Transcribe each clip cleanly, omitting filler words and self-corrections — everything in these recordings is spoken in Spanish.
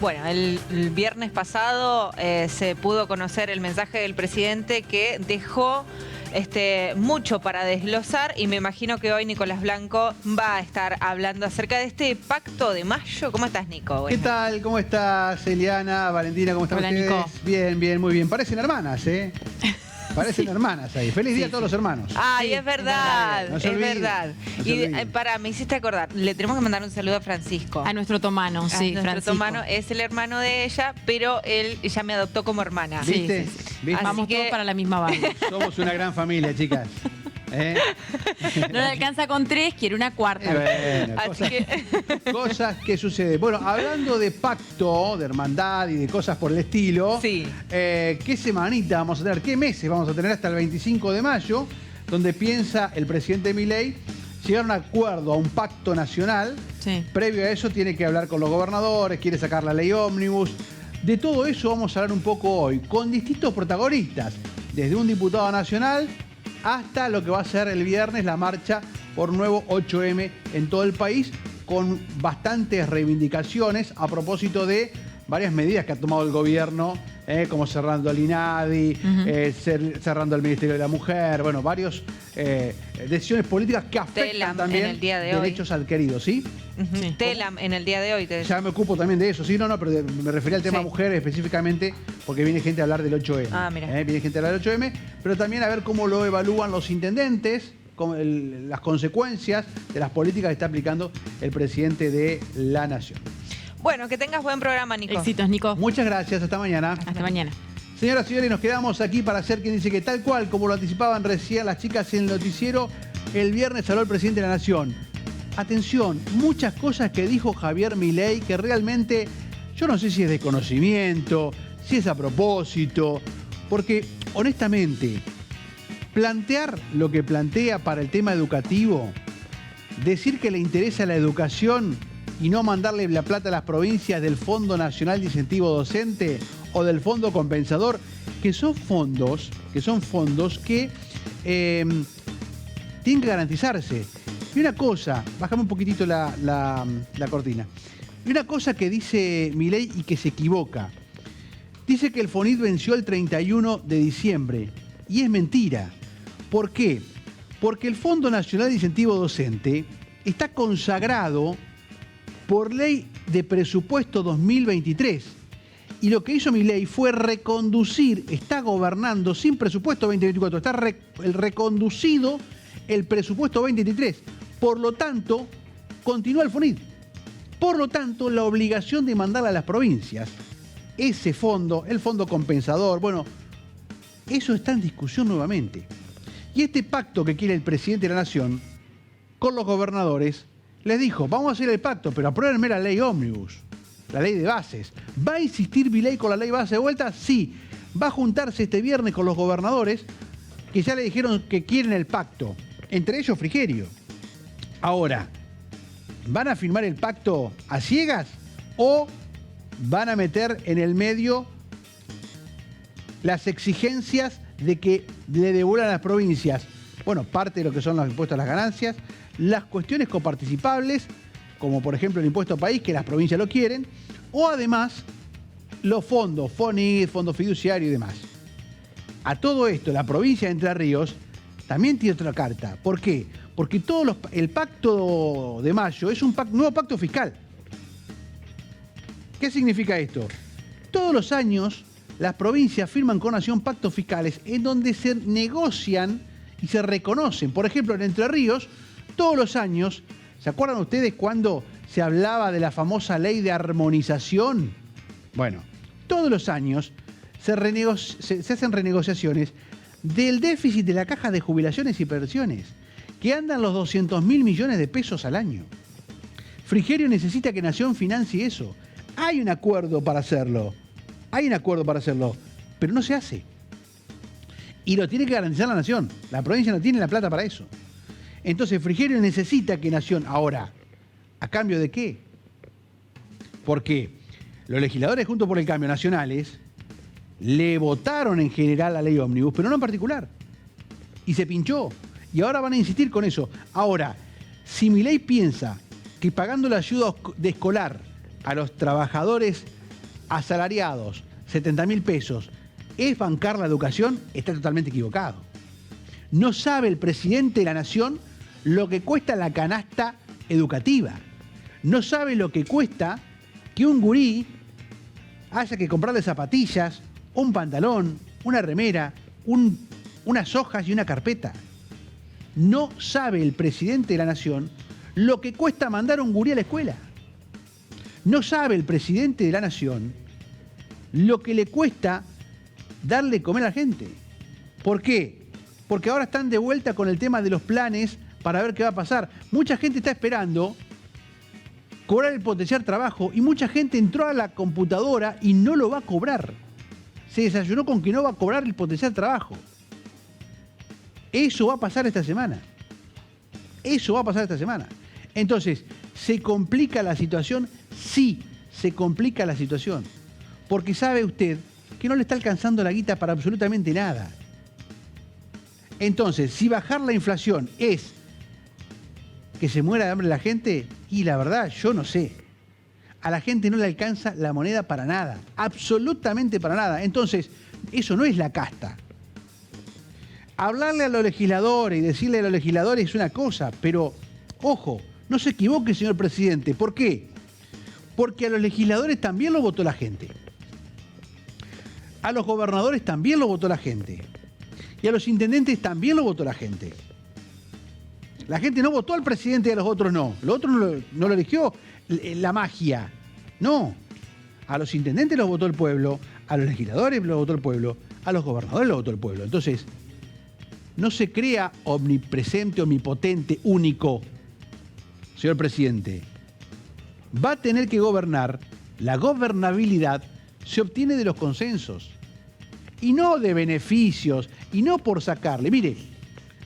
Bueno, el viernes pasado se pudo conocer el mensaje del presidente que dejó mucho para desglosar y me imagino que hoy Nicolás Blanco va a estar hablando acerca de este pacto de mayo. ¿Cómo estás, Nico? Bueno. ¿Qué tal? ¿Cómo estás, Eliana, Valentina? ¿Cómo están ustedes? Nico. Bien, bien, muy bien. Parecen hermanas, ¿eh? Parecen hermanas ahí. Feliz día a todos los hermanos. Ay, sí, es verdad, no es olviden, verdad. No y me hiciste acordar, le tenemos que mandar un saludo a Francisco. A nuestro Tomano, sí, nuestro Francisco. Tomano es el hermano de ella, pero él ya me adoptó como hermana. ¿Viste? Sí. ¿Viste? Vamos todos para la misma banda. Somos una gran familia, chicas. No le alcanza con 3, quiere una cuarta. Bueno, Así cosas que suceden. Bueno, hablando de pacto, de hermandad y de cosas por el estilo, sí. ¿Qué semanita vamos a tener? ¿Qué meses vamos a tener hasta el 25 de mayo? Donde piensa el presidente Milei llegar a un acuerdo, a un pacto nacional. Sí. Previo a eso tiene que hablar con los gobernadores, quiere sacar la ley ómnibus. De todo eso vamos a hablar un poco hoy, con distintos protagonistas, desde un diputado nacional hasta lo que va a ser el viernes la marcha por nuevo 8M en todo el país, con bastantes reivindicaciones a propósito de varias medidas que ha tomado el gobierno, como cerrando el INADI, cerrando el Ministerio de la Mujer, bueno, varias decisiones políticas que afectan Telam también en el día de derechos adquiridos, ¿sí? Sí. Telam en el día de hoy. Ya me ocupo también de eso, sí, no, pero me refería al tema Sí. mujer específicamente porque viene gente a hablar del 8M. Ah, mira. Viene gente a hablar del 8M, pero también a ver cómo lo evalúan los intendentes, las consecuencias de las políticas que está aplicando el presidente de la Nación. Bueno, que tengas buen programa, Nico. Éxitos, Nico. Muchas gracias, hasta mañana. Hasta mañana. Señoras y señores, nos quedamos aquí para hacer quien dice que tal cual, como lo anticipaban recién las chicas en el noticiero, el viernes habló el presidente de la Nación. Atención, muchas cosas que dijo Javier Milei que realmente, yo no sé si es de conocimiento, si es a propósito, porque honestamente, plantear lo que plantea para el tema educativo, decir que le interesa la educación y no mandarle la plata a las provincias del Fondo Nacional de Incentivo Docente o del Fondo Compensador, que son fondos que tienen que garantizarse. Y una cosa, bájame un poquitito la cortina. Y una cosa que dice Milei y que se equivoca. Dice que el FONIT venció el 31 de diciembre. Y es mentira. ¿Por qué? Porque el Fondo Nacional de Incentivo Docente está consagrado por ley de presupuesto 2023. Y lo que hizo Milei fue reconducir, está gobernando sin presupuesto 2024, está reconducido el presupuesto 2023. Por lo tanto, continúa el FONIT. Por lo tanto, la obligación de mandarle a las provincias ese fondo, el fondo compensador, bueno, eso está en discusión nuevamente. Y este pacto que quiere el presidente de la Nación con los gobernadores, les dijo, vamos a hacer el pacto, pero apruébenme la ley ómnibus, la ley de bases. ¿Va a insistir Milei con la ley base de vuelta? Sí. Va a juntarse este viernes con los gobernadores que ya le dijeron que quieren el pacto, entre ellos Frigerio. Ahora, ¿van a firmar el pacto a ciegas o van a meter en el medio las exigencias de que le devuelvan a las provincias, bueno, parte de lo que son los impuestos a las ganancias, las cuestiones coparticipables, como por ejemplo el impuesto país, que las provincias lo quieren, o además los fondos, FONIT, fondo fiduciario y demás? A todo esto, la provincia de Entre Ríos también tiene otra carta. ¿Por qué? Porque el pacto de mayo es un nuevo pacto fiscal. ¿Qué significa esto? Todos los años las provincias firman con Nación pactos fiscales en donde se negocian y se reconocen. Por ejemplo, en Entre Ríos, todos los años, ¿se acuerdan ustedes cuando se hablaba de la famosa ley de armonización? Bueno, todos los años se hacen renegociaciones del déficit de la caja de jubilaciones y pensiones, que andan los 200.000 millones de pesos al año. Frigerio necesita que Nación financie eso. Hay un acuerdo para hacerlo. Pero no se hace. Y lo tiene que garantizar la Nación. La provincia no tiene la plata para eso. Entonces Frigerio necesita que Nación, ahora, ¿a cambio de qué? Porque los legisladores Juntos por el Cambio nacionales le votaron en general la ley ómnibus, pero no en particular. Y se pinchó. Y ahora van a insistir con eso. Ahora, si Milei piensa que pagando la ayuda de escolar a los trabajadores asalariados, 70.000 pesos, es bancar la educación, está totalmente equivocado. No sabe el presidente de la Nación lo que cuesta la canasta educativa. No sabe lo que cuesta que un gurí haya que comprarle zapatillas, un pantalón, una remera, unas hojas y una carpeta. No sabe el presidente de la Nación lo que cuesta mandar a un gurí a la escuela. No sabe el presidente de la Nación lo que le cuesta darle de comer a la gente. ¿Por qué? Porque ahora están de vuelta con el tema de los planes para ver qué va a pasar. Mucha gente está esperando cobrar el potenciar trabajo y mucha gente entró a la computadora y no lo va a cobrar. Se desayunó con que no va a cobrar el potenciar trabajo. Eso va a pasar esta semana. Eso va a pasar esta semana. Entonces, ¿se complica la situación? Sí, se complica la situación. Porque sabe usted que no le está alcanzando la guita para absolutamente nada. Entonces, si bajar la inflación es que se muera de hambre la gente, y la verdad, yo no sé. A la gente no le alcanza la moneda para nada, absolutamente para nada. Entonces, eso no es la casta. Hablarle a los legisladores y decirle a los legisladores es una cosa, pero, ojo, no se equivoque, señor presidente. ¿Por qué? Porque a los legisladores también lo votó la gente. A los gobernadores también lo votó la gente. Y a los intendentes también lo votó la gente. La gente no votó al presidente y a los otros no. Los otros no lo eligió la magia. No. A los intendentes los votó el pueblo, a los legisladores los votó el pueblo, a los gobernadores los votó el pueblo. Entonces, no se crea omnipresente, omnipotente, único, señor presidente. Va a tener que gobernar. La gobernabilidad se obtiene de los consensos. Y no de beneficios, y no por sacarle. Mire,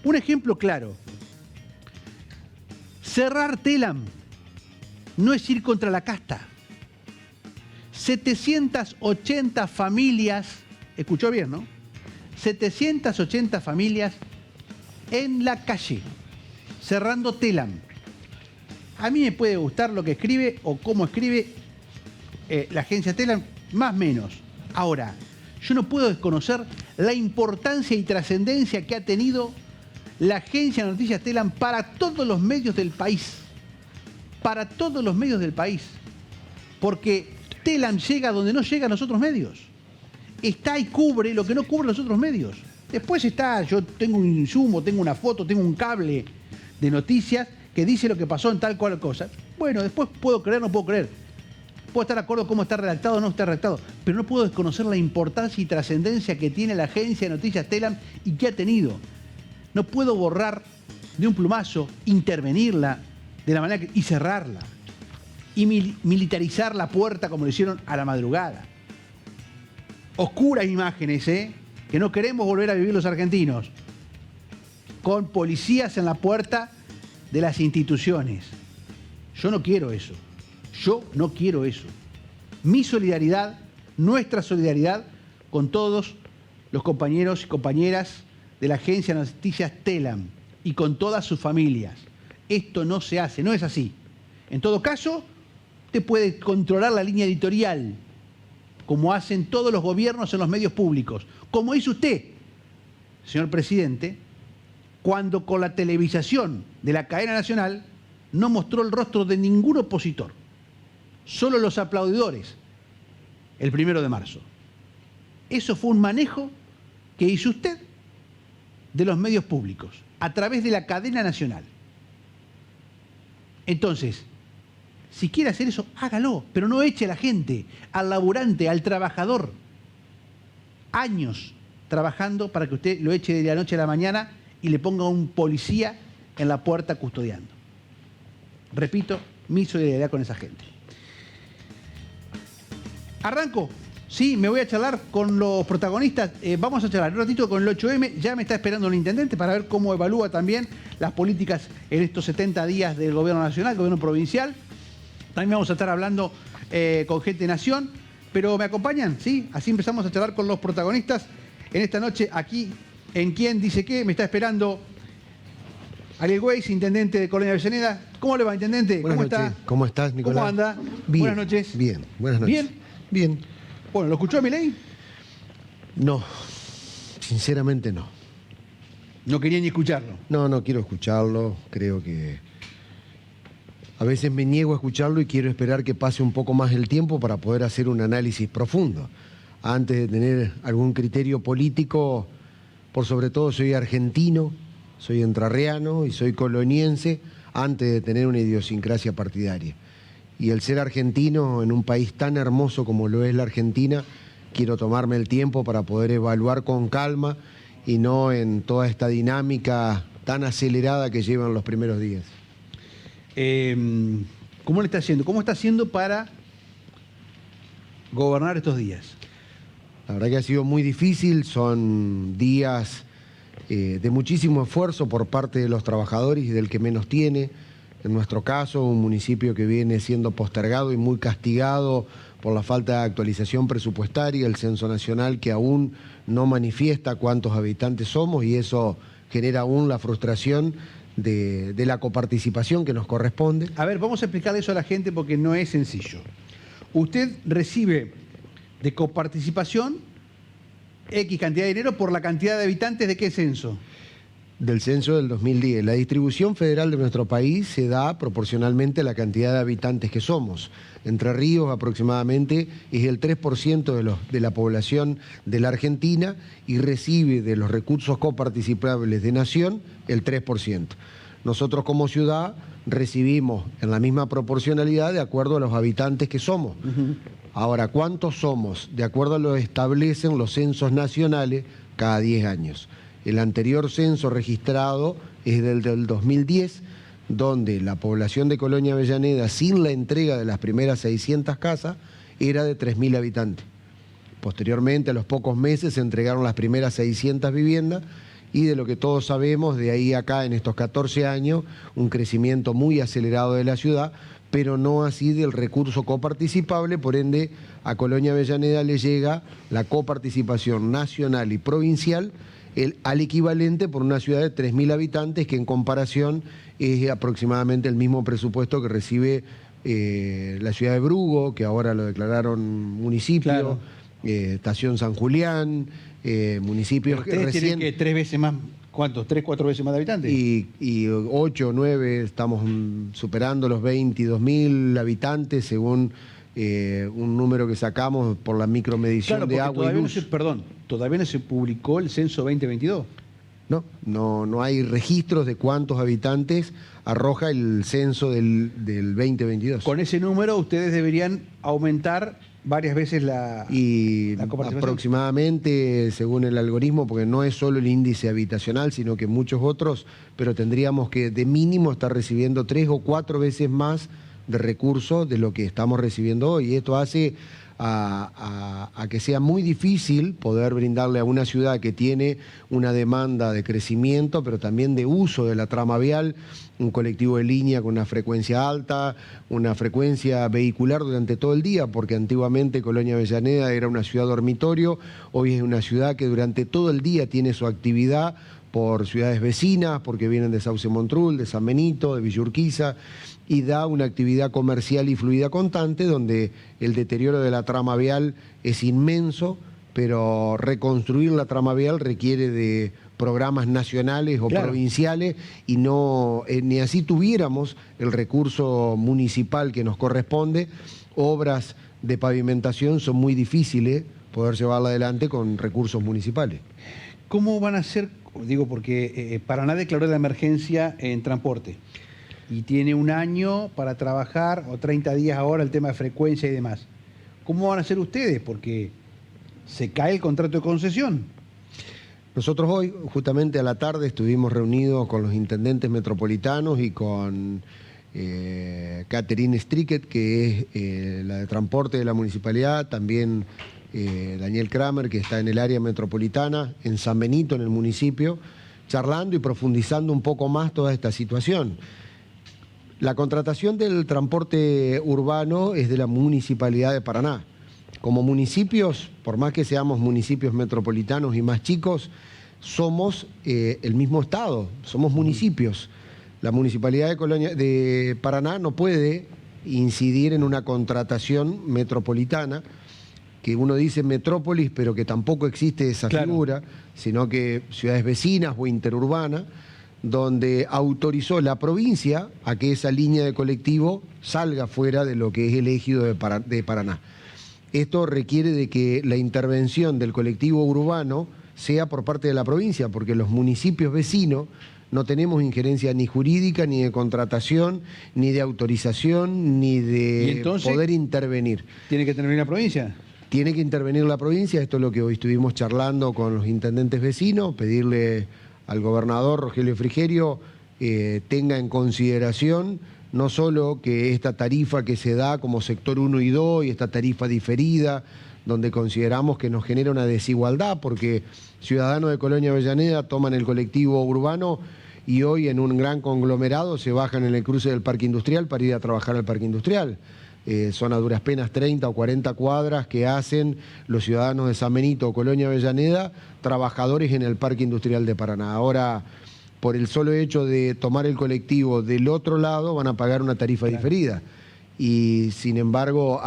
un ejemplo claro. Cerrar Telam no es ir contra la casta. 780 familias, escuchó bien, ¿no? 780 familias en la calle, cerrando Telam. A mí me puede gustar lo que escribe o cómo escribe la agencia Telam, más o menos. Ahora, yo no puedo desconocer la importancia y trascendencia que ha tenido la agencia de noticias Telam para todos los medios del país. Para todos los medios del país. Porque Telam llega donde no llegan los otros medios. Está y cubre lo que no cubren los otros medios. Después está, yo tengo un insumo, tengo una foto, tengo un cable de noticias que dice lo que pasó en tal cual cosa. Bueno, después puedo creer, no puedo creer. Puedo estar de acuerdo con cómo está redactado o no está redactado, pero no puedo desconocer la importancia y trascendencia que tiene la agencia de noticias Telam y que ha tenido. No puedo borrar de un plumazo, intervenirla de la manera y cerrarla. Y militarizar la puerta como lo hicieron a la madrugada. Oscuras imágenes, que no queremos volver a vivir los argentinos. Con policías en la puerta de las instituciones. Yo no quiero eso. Yo no quiero eso. Mi solidaridad, nuestra solidaridad con todos los compañeros y compañeras de la agencia de noticias Telam y con todas sus familias. Esto no se hace, no es así. En todo caso, usted puede controlar la línea editorial, como hacen todos los gobiernos en los medios públicos, como hizo usted, señor presidente, cuando con la televisación de la cadena nacional no mostró el rostro de ningún opositor, solo los aplaudidores, el 1 de marzo. Eso fue un manejo que hizo usted de los medios públicos, a través de la cadena nacional. Entonces, si quiere hacer eso, hágalo, pero no eche a la gente, al laburante, al trabajador. Años trabajando para que usted lo eche de la noche a la mañana y le ponga un policía en la puerta custodiando. Repito, mi solidaridad con esa gente. Arranco. Sí, me voy a charlar con los protagonistas. Vamos a charlar un ratito con el 8M. Ya me está esperando el intendente para ver cómo evalúa también las políticas en estos 70 días del gobierno nacional, gobierno provincial. También vamos a estar hablando con gente de Nación. Pero ¿me acompañan? ¿Sí? Así empezamos a charlar con los protagonistas en esta noche aquí en ¿Quién dice qué? Me está esperando Ariel Weiss, intendente de Colonia Avellaneda. ¿Cómo le va, intendente? Buenas ¿Cómo noches. está? ¿Cómo estás, Nicolás? ¿Cómo anda? Bien. Buenas noches. Bien, buenas noches. ¿Bien? Bien. Bueno, ¿lo escuchó a Milei? No, sinceramente no. No quería ni escucharlo. No quiero escucharlo. Creo que a veces me niego a escucharlo y quiero esperar que pase un poco más el tiempo para poder hacer un análisis profundo. Antes de tener algún criterio político, por sobre todo soy argentino, soy entrerriano y soy coloniense, antes de tener una idiosincrasia partidaria. Y el ser argentino en un país tan hermoso como lo es la Argentina, quiero tomarme el tiempo para poder evaluar con calma y no en toda esta dinámica tan acelerada que llevan los primeros días. ¿Cómo le está haciendo? ¿Cómo está haciendo para gobernar estos días? La verdad que ha sido muy difícil, son días de muchísimo esfuerzo por parte de los trabajadores y del que menos tiene. En nuestro caso, un municipio que viene siendo postergado y muy castigado por la falta de actualización presupuestaria, el Censo Nacional que aún no manifiesta cuántos habitantes somos y eso genera aún la frustración de la coparticipación que nos corresponde. A ver, vamos a explicarle eso a la gente porque no es sencillo. Usted recibe de coparticipación X cantidad de dinero por la cantidad de habitantes de qué censo. Del censo del 2010. La distribución federal de nuestro país se da proporcionalmente a la cantidad de habitantes que somos. Entre Ríos aproximadamente es el 3% de la población de la Argentina y recibe de los recursos coparticipables de Nación el 3%. Nosotros como ciudad recibimos en la misma proporcionalidad de acuerdo a los habitantes que somos. Ahora, ¿cuántos somos? De acuerdo a lo que establecen los censos nacionales cada 10 años. El anterior censo registrado es del 2010, donde la población de Colonia Avellaneda, sin la entrega de las primeras 600 casas, era de 3.000 habitantes. Posteriormente, a los pocos meses, se entregaron las primeras 600 viviendas y de lo que todos sabemos, de ahí a acá, en estos 14 años, un crecimiento muy acelerado de la ciudad, pero no así del recurso coparticipable, por ende, a Colonia Avellaneda le llega la coparticipación nacional y provincial al equivalente por una ciudad de 3.000 habitantes, que en comparación es aproximadamente el mismo presupuesto que recibe la ciudad de Brugo, que ahora lo declararon municipio, claro. Estación San Julián, municipios que ustedes recién... tienen que 3 veces más, ¿cuántos? ¿3, 4 veces más de habitantes? Y 8 o 9, estamos superando los 22.000 habitantes según un número que sacamos por la micromedición de agua y luz. Todavía no se publicó el censo 2022. No hay registros de cuántos habitantes arroja el censo del 2022. Con ese número ustedes deberían aumentar varias veces la coparticipación. Aproximadamente, según el algoritmo, porque no es solo el índice habitacional, sino que muchos otros, pero tendríamos que de mínimo estar recibiendo 3 o 4 veces más de recursos de lo que estamos recibiendo hoy. Y esto hace a que sea muy difícil poder brindarle a una ciudad que tiene una demanda de crecimiento, pero también de uso de la trama vial, un colectivo de línea con una frecuencia alta, una frecuencia vehicular durante todo el día, porque antiguamente Colonia Avellaneda era una ciudad dormitorio, hoy es una ciudad que durante todo el día tiene su actividad por ciudades vecinas, porque vienen de Sauce Montrul, de San Benito, de Villa Urquiza, y da una actividad comercial y fluida constante, donde el deterioro de la trama vial es inmenso, pero reconstruir la trama vial requiere de programas nacionales o provinciales, y no ni así tuviéramos el recurso municipal que nos corresponde. Obras de pavimentación son muy difíciles poder llevarla adelante con recursos municipales. ¿Cómo van a hacer? Digo, porque Paraná declaró la emergencia en transporte y tiene un año para trabajar, o 30 días ahora, el tema de frecuencia y demás. ¿Cómo van a hacer ustedes? Porque se cae el contrato de concesión. Nosotros hoy, justamente a la tarde, estuvimos reunidos con los intendentes metropolitanos y con Catherine Stricket, que es la de transporte de la municipalidad, también Daniel Kramer, que está en el área metropolitana, en San Benito, en el municipio, charlando y profundizando un poco más toda esta situación. La contratación del transporte urbano es de la Municipalidad de Paraná. Como municipios, por más que seamos municipios metropolitanos y más chicos, somos el mismo estado, somos municipios. La Municipalidad de Paraná no puede incidir en una contratación metropolitana que uno dice metrópolis, pero que tampoco existe esa figura, sino que ciudades vecinas o interurbanas, donde autorizó la provincia a que esa línea de colectivo salga fuera de lo que es el ejido de Paraná. Esto requiere de que la intervención del colectivo urbano sea por parte de la provincia, porque los municipios vecinos no tenemos injerencia ni jurídica, ni de contratación, ni de autorización, ni de poder intervenir. ¿Tiene que intervenir la provincia? Tiene que intervenir la provincia, esto es lo que hoy estuvimos charlando con los intendentes vecinos, pedirle al gobernador Rogelio Frigerio tenga en consideración no solo que esta tarifa que se da como sector 1 y 2 y esta tarifa diferida, donde consideramos que nos genera una desigualdad, porque ciudadanos de Colonia Avellaneda toman el colectivo urbano y hoy en un gran conglomerado se bajan en el cruce del Parque Industrial para ir a trabajar al Parque Industrial. Son a duras penas 30 o 40 cuadras que hacen los ciudadanos de San Benito o Colonia Avellaneda, trabajadores en el Parque Industrial de Paraná. Ahora, por el solo hecho de tomar el colectivo del otro lado, van a pagar una tarifa diferida. Y sin embargo,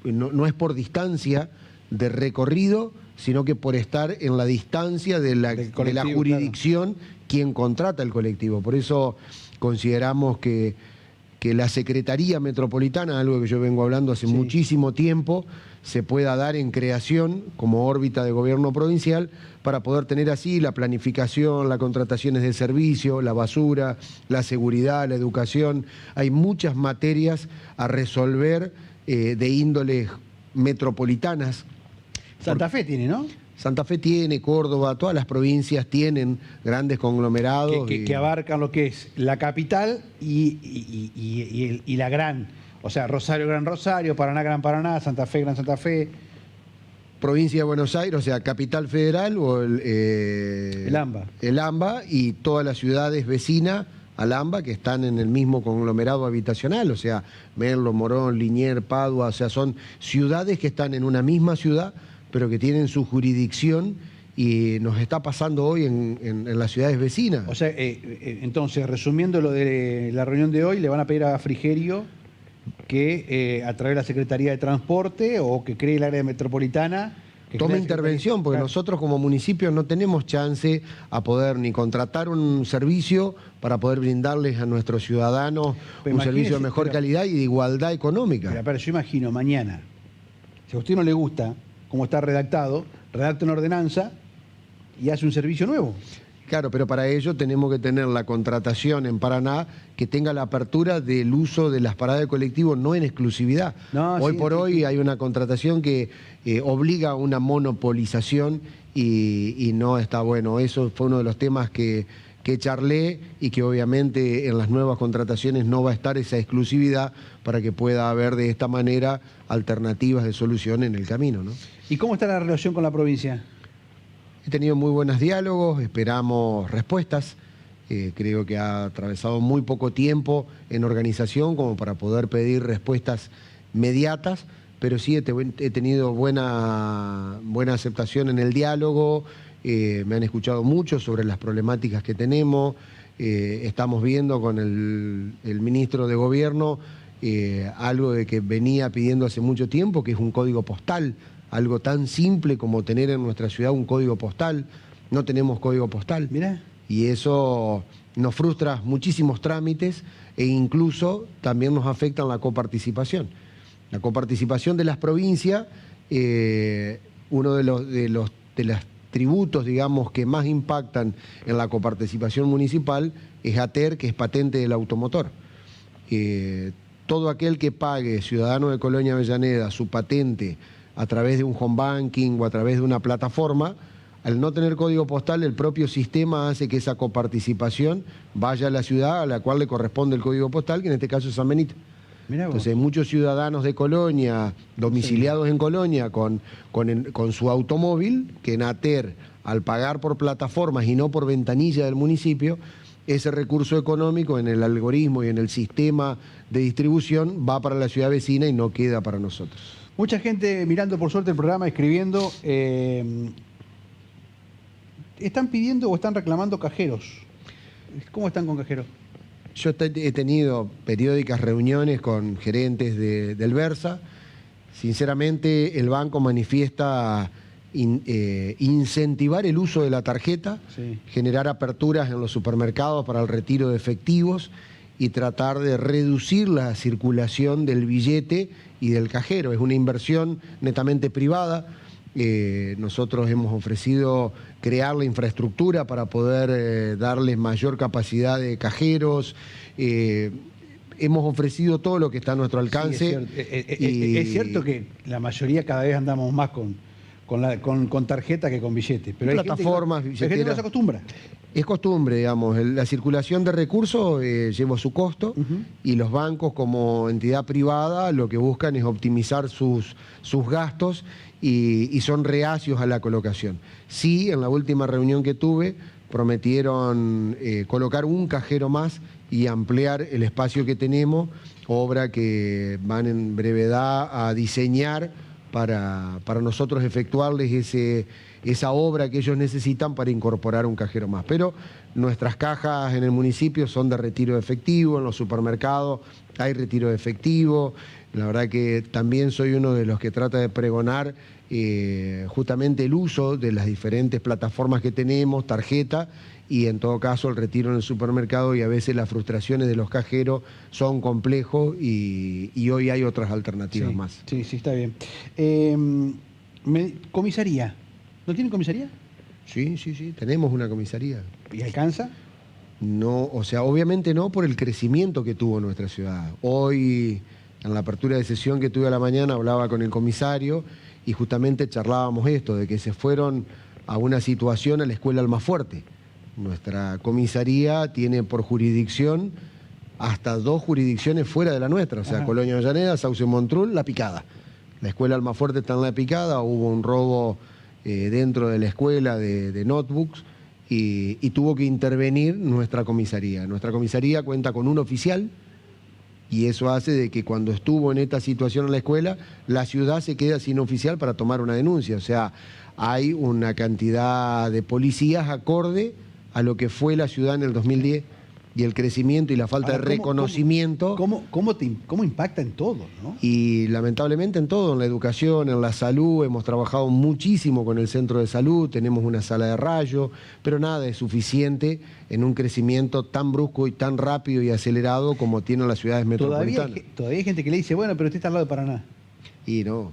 no es por distancia de recorrido, sino que por estar en la distancia de la jurisdicción quien contrata el colectivo. Por eso consideramos que la Secretaría Metropolitana, algo que yo vengo hablando hace muchísimo tiempo, se pueda dar en creación como órbita de gobierno provincial para poder tener así la planificación, las contrataciones de servicio, la basura, la seguridad, la educación. Hay muchas materias a resolver de índoles metropolitanas. Santa Fe tiene, ¿no? Santa Fe tiene, Córdoba, todas las provincias tienen grandes conglomerados. Que abarcan lo que es la capital y la gran, o sea, Rosario, Gran Rosario, Paraná, Gran Paraná, Santa Fe, Gran Santa Fe. Provincia de Buenos Aires, o sea, Capital Federal o el AMBA. El AMBA y todas las ciudades vecinas al AMBA que están en el mismo conglomerado habitacional, o sea, Merlo, Morón, Liniers, Padua, o sea, son ciudades que están en una misma ciudad, pero que tienen su jurisdicción y nos está pasando hoy en las ciudades vecinas. O sea, entonces, resumiendo lo de la reunión de hoy, le van a pedir a Frigerio que a través de la Secretaría de Transporte o que cree el área metropolitana... Tome intervención, porque nosotros como municipio no tenemos chance a poder ni contratar un servicio para poder brindarles a nuestros ciudadanos un servicio de mejor calidad y de igualdad económica. Pero yo imagino mañana, si a usted no le gusta cómo está redactado, redacta una ordenanza y hace un servicio nuevo. Claro, pero para ello tenemos que tener la contratación en Paraná que tenga la apertura del uso de las paradas de colectivo, no en exclusividad. Hoy por hoy hay una contratación que obliga a una monopolización y no está bueno. Eso fue uno de los temas que charlé y que obviamente en las nuevas contrataciones no va a estar esa exclusividad para que pueda haber de esta manera alternativas de solución en el camino, ¿no? ¿Y cómo está la relación con la provincia? He tenido muy buenos diálogos, esperamos respuestas. Creo que ha atravesado muy poco tiempo en organización como para poder pedir respuestas inmediatas, pero sí he tenido buena aceptación en el diálogo. Me han escuchado mucho sobre las problemáticas que tenemos. Estamos viendo con el ministro de Gobierno algo de que venía pidiendo hace mucho tiempo, que es un código postal. Algo tan simple como tener en nuestra ciudad un código postal. No tenemos código postal. Mirá. Y eso nos frustra muchísimos trámites e incluso también nos afecta en la coparticipación. La coparticipación de las provincias, uno de los tributos, digamos, que más impactan en la coparticipación municipal es ATER, que es patente del automotor. Todo aquel que pague, ciudadano de Colonia Avellaneda, su patente a través de un home banking o a través de una plataforma, al no tener código postal, el propio sistema hace que esa coparticipación vaya a la ciudad a la cual le corresponde el código postal, que en este caso es San Benito. Entonces, muchos ciudadanos de Colonia, domiciliados en Colonia, con su automóvil, que en ATER, al pagar por plataformas y no por ventanilla del municipio, ese recurso económico en el algoritmo y en el sistema de distribución va para la ciudad vecina y no queda para nosotros. Mucha gente mirando por suerte el programa, escribiendo, están pidiendo o están reclamando cajeros. ¿Cómo están con cajeros? Yo he tenido periódicas reuniones con gerentes del Versa Sinceramente, el banco manifiesta incentivar el uso de la tarjeta, Sí. generar aperturas en los supermercados para el retiro de efectivos y tratar de reducir la circulación del billete y del cajero. Es una inversión netamente privada. Nosotros hemos ofrecido crear la infraestructura para poder darles mayor capacidad de cajeros. Hemos ofrecido todo lo que está a nuestro alcance. Sí, es cierto que la mayoría cada vez andamos más con tarjeta que con billete. Pero Plataformas, hay gente que no se acostumbra. Es costumbre, digamos, la circulación de recursos lleva su costo y los bancos como entidad privada lo que buscan es optimizar sus gastos y son reacios a la colocación. Sí, en la última reunión que tuve prometieron colocar un cajero más y ampliar el espacio que tenemos, obra que van en brevedad a diseñar para nosotros efectuarles esa obra que ellos necesitan para incorporar un cajero más. Pero nuestras cajas en el municipio son de retiro de efectivo, en los supermercados hay retiro de efectivo. La verdad que también soy uno de los que trata de pregonar justamente el uso de las diferentes plataformas que tenemos, tarjeta, y en todo caso el retiro en el supermercado, y a veces las frustraciones de los cajeros son complejos y hoy hay otras alternativas más. Sí, está bien. Comisaría. ¿No tienen comisaría? Sí, tenemos una comisaría. ¿Y alcanza? No, o sea, obviamente no por el crecimiento que tuvo nuestra ciudad. Hoy, en la apertura de sesión que tuve a la mañana, hablaba con el comisario y justamente charlábamos esto, de que se fueron a una situación a la escuela Almafuerte. Nuestra comisaría tiene por jurisdicción hasta 2 jurisdicciones fuera de la nuestra, o sea, Colonia Avellaneda, Sauce Montrul, La Picada. La escuela Almafuerte está en La Picada, hubo un robo dentro de la escuela de notebooks y tuvo que intervenir nuestra comisaría. Nuestra comisaría cuenta con un oficial y eso hace de que cuando estuvo en esta situación en la escuela, la ciudad se queda sin oficial para tomar una denuncia. O sea, hay una cantidad de policías acorde a lo que fue la ciudad en el 2010 y el crecimiento y la falta de reconocimiento. ¿Cómo impacta en todo, ¿no? Y lamentablemente en todo, en la educación, en la salud, hemos trabajado muchísimo con el centro de salud, tenemos una sala de rayo, pero nada es suficiente en un crecimiento tan brusco y tan rápido y acelerado como tienen las ciudades metropolitanas. Todavía hay gente que le dice, bueno, pero usted está al lado de Paraná. Y no.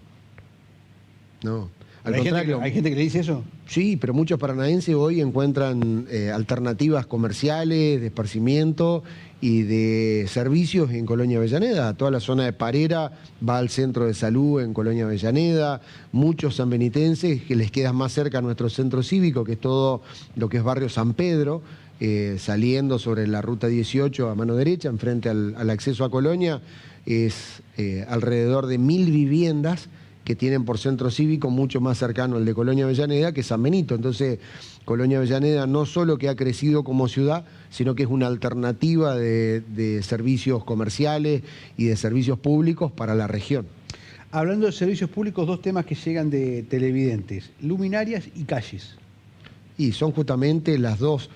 Al ¿Hay contrario. ¿Hay gente que le dice eso? Sí, pero muchos paranaenses hoy encuentran alternativas comerciales, de esparcimiento y de servicios en Colonia Avellaneda. Toda la zona de Parera va al centro de salud en Colonia Avellaneda. Muchos sanbenitenses que les queda más cerca a nuestro centro cívico, que es todo lo que es barrio San Pedro, saliendo sobre la ruta 18 a mano derecha, enfrente al acceso a Colonia, es alrededor de 1000 viviendas que tienen por centro cívico mucho más cercano al de Colonia Avellaneda que San Benito. Entonces, Colonia Avellaneda no solo que ha crecido como ciudad, sino que es una alternativa de servicios comerciales y de servicios públicos para la región. Hablando de servicios públicos, 2 temas que llegan de televidentes, luminarias y calles. Y son justamente los dos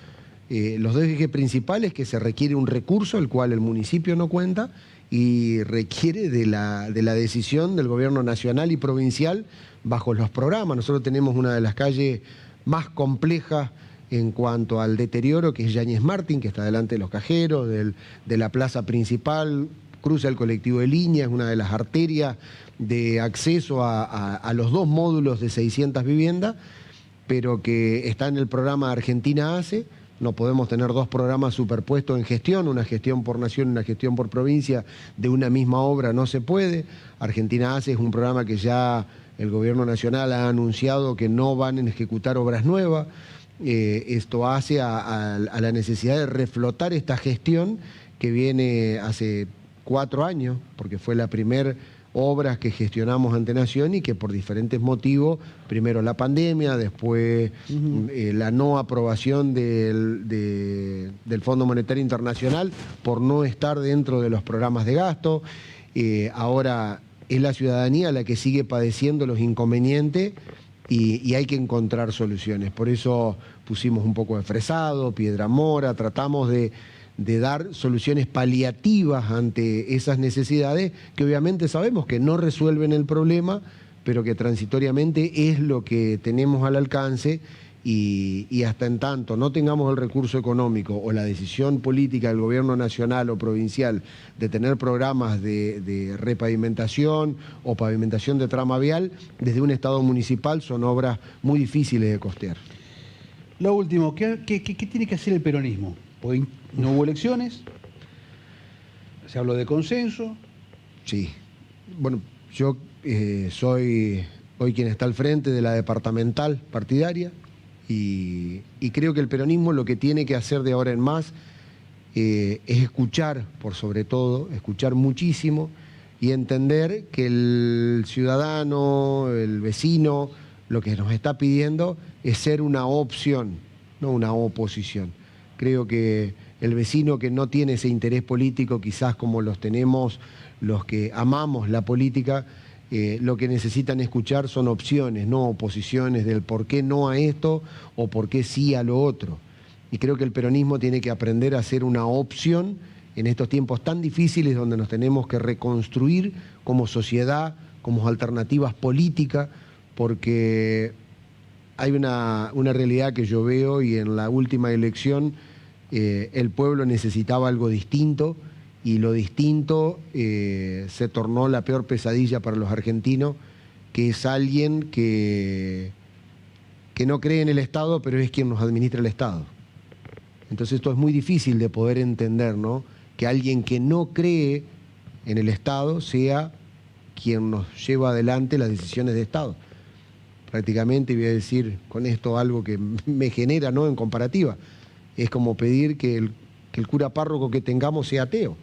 ejes principales que se requiere un recurso, el cual el municipio no cuenta, y requiere de la decisión del gobierno nacional y provincial bajo los programas. Nosotros tenemos una de las calles más complejas en cuanto al deterioro, que es Yáñez Martín, que está delante de los cajeros, de la plaza principal, cruza el colectivo de línea, es una de las arterias de acceso a los 2 módulos de 600 viviendas, pero que está en el programa Argentina Hace. No podemos tener 2 programas superpuestos en gestión, una gestión por nación y una gestión por provincia de una misma obra, no se puede. Argentina Hace es un programa que ya el gobierno nacional ha anunciado que no van a ejecutar obras nuevas. Esto hace a la necesidad de reflotar esta gestión que viene hace 4 años, porque fue la primera obras que gestionamos ante Nación y que por diferentes motivos, primero la pandemia, después la no aprobación del Fondo Monetario Internacional por no estar dentro de los programas de gasto. Ahora es la ciudadanía la que sigue padeciendo los inconvenientes y hay que encontrar soluciones. Por eso pusimos un poco de fresado, piedra mora, tratamos de de dar soluciones paliativas ante esas necesidades que obviamente sabemos que no resuelven el problema, pero que transitoriamente es lo que tenemos al alcance y hasta en tanto no tengamos el recurso económico o la decisión política del gobierno nacional o provincial de tener programas de repavimentación o pavimentación de trama vial, desde un Estado municipal son obras muy difíciles de costear. Lo último, ¿qué tiene que hacer el peronismo? Porque no hubo elecciones, se habló de consenso. Sí, bueno, yo soy hoy quien está al frente de la departamental partidaria y creo que el peronismo lo que tiene que hacer de ahora en más es escuchar, por sobre todo, escuchar muchísimo y entender que el ciudadano, el vecino, lo que nos está pidiendo es ser una opción, no una oposición. Creo que el vecino que no tiene ese interés político, quizás como los tenemos los que amamos la política, lo que necesitan escuchar son opciones, no oposiciones del por qué no a esto o por qué sí a lo otro. Y creo que el peronismo tiene que aprender a ser una opción en estos tiempos tan difíciles donde nos tenemos que reconstruir como sociedad, como alternativas políticas, porque hay una realidad que yo veo y en la última elección el pueblo necesitaba algo distinto y lo distinto se tornó la peor pesadilla para los argentinos, que es alguien que no cree en el Estado, pero es quien nos administra el Estado. Entonces esto es muy difícil de poder entender, ¿no? Que alguien que no cree en el Estado sea quien nos lleva adelante las decisiones de Estado. Prácticamente, voy a decir con esto algo que me genera, ¿no?, en comparativa, es como pedir que el cura párroco que tengamos sea ateo.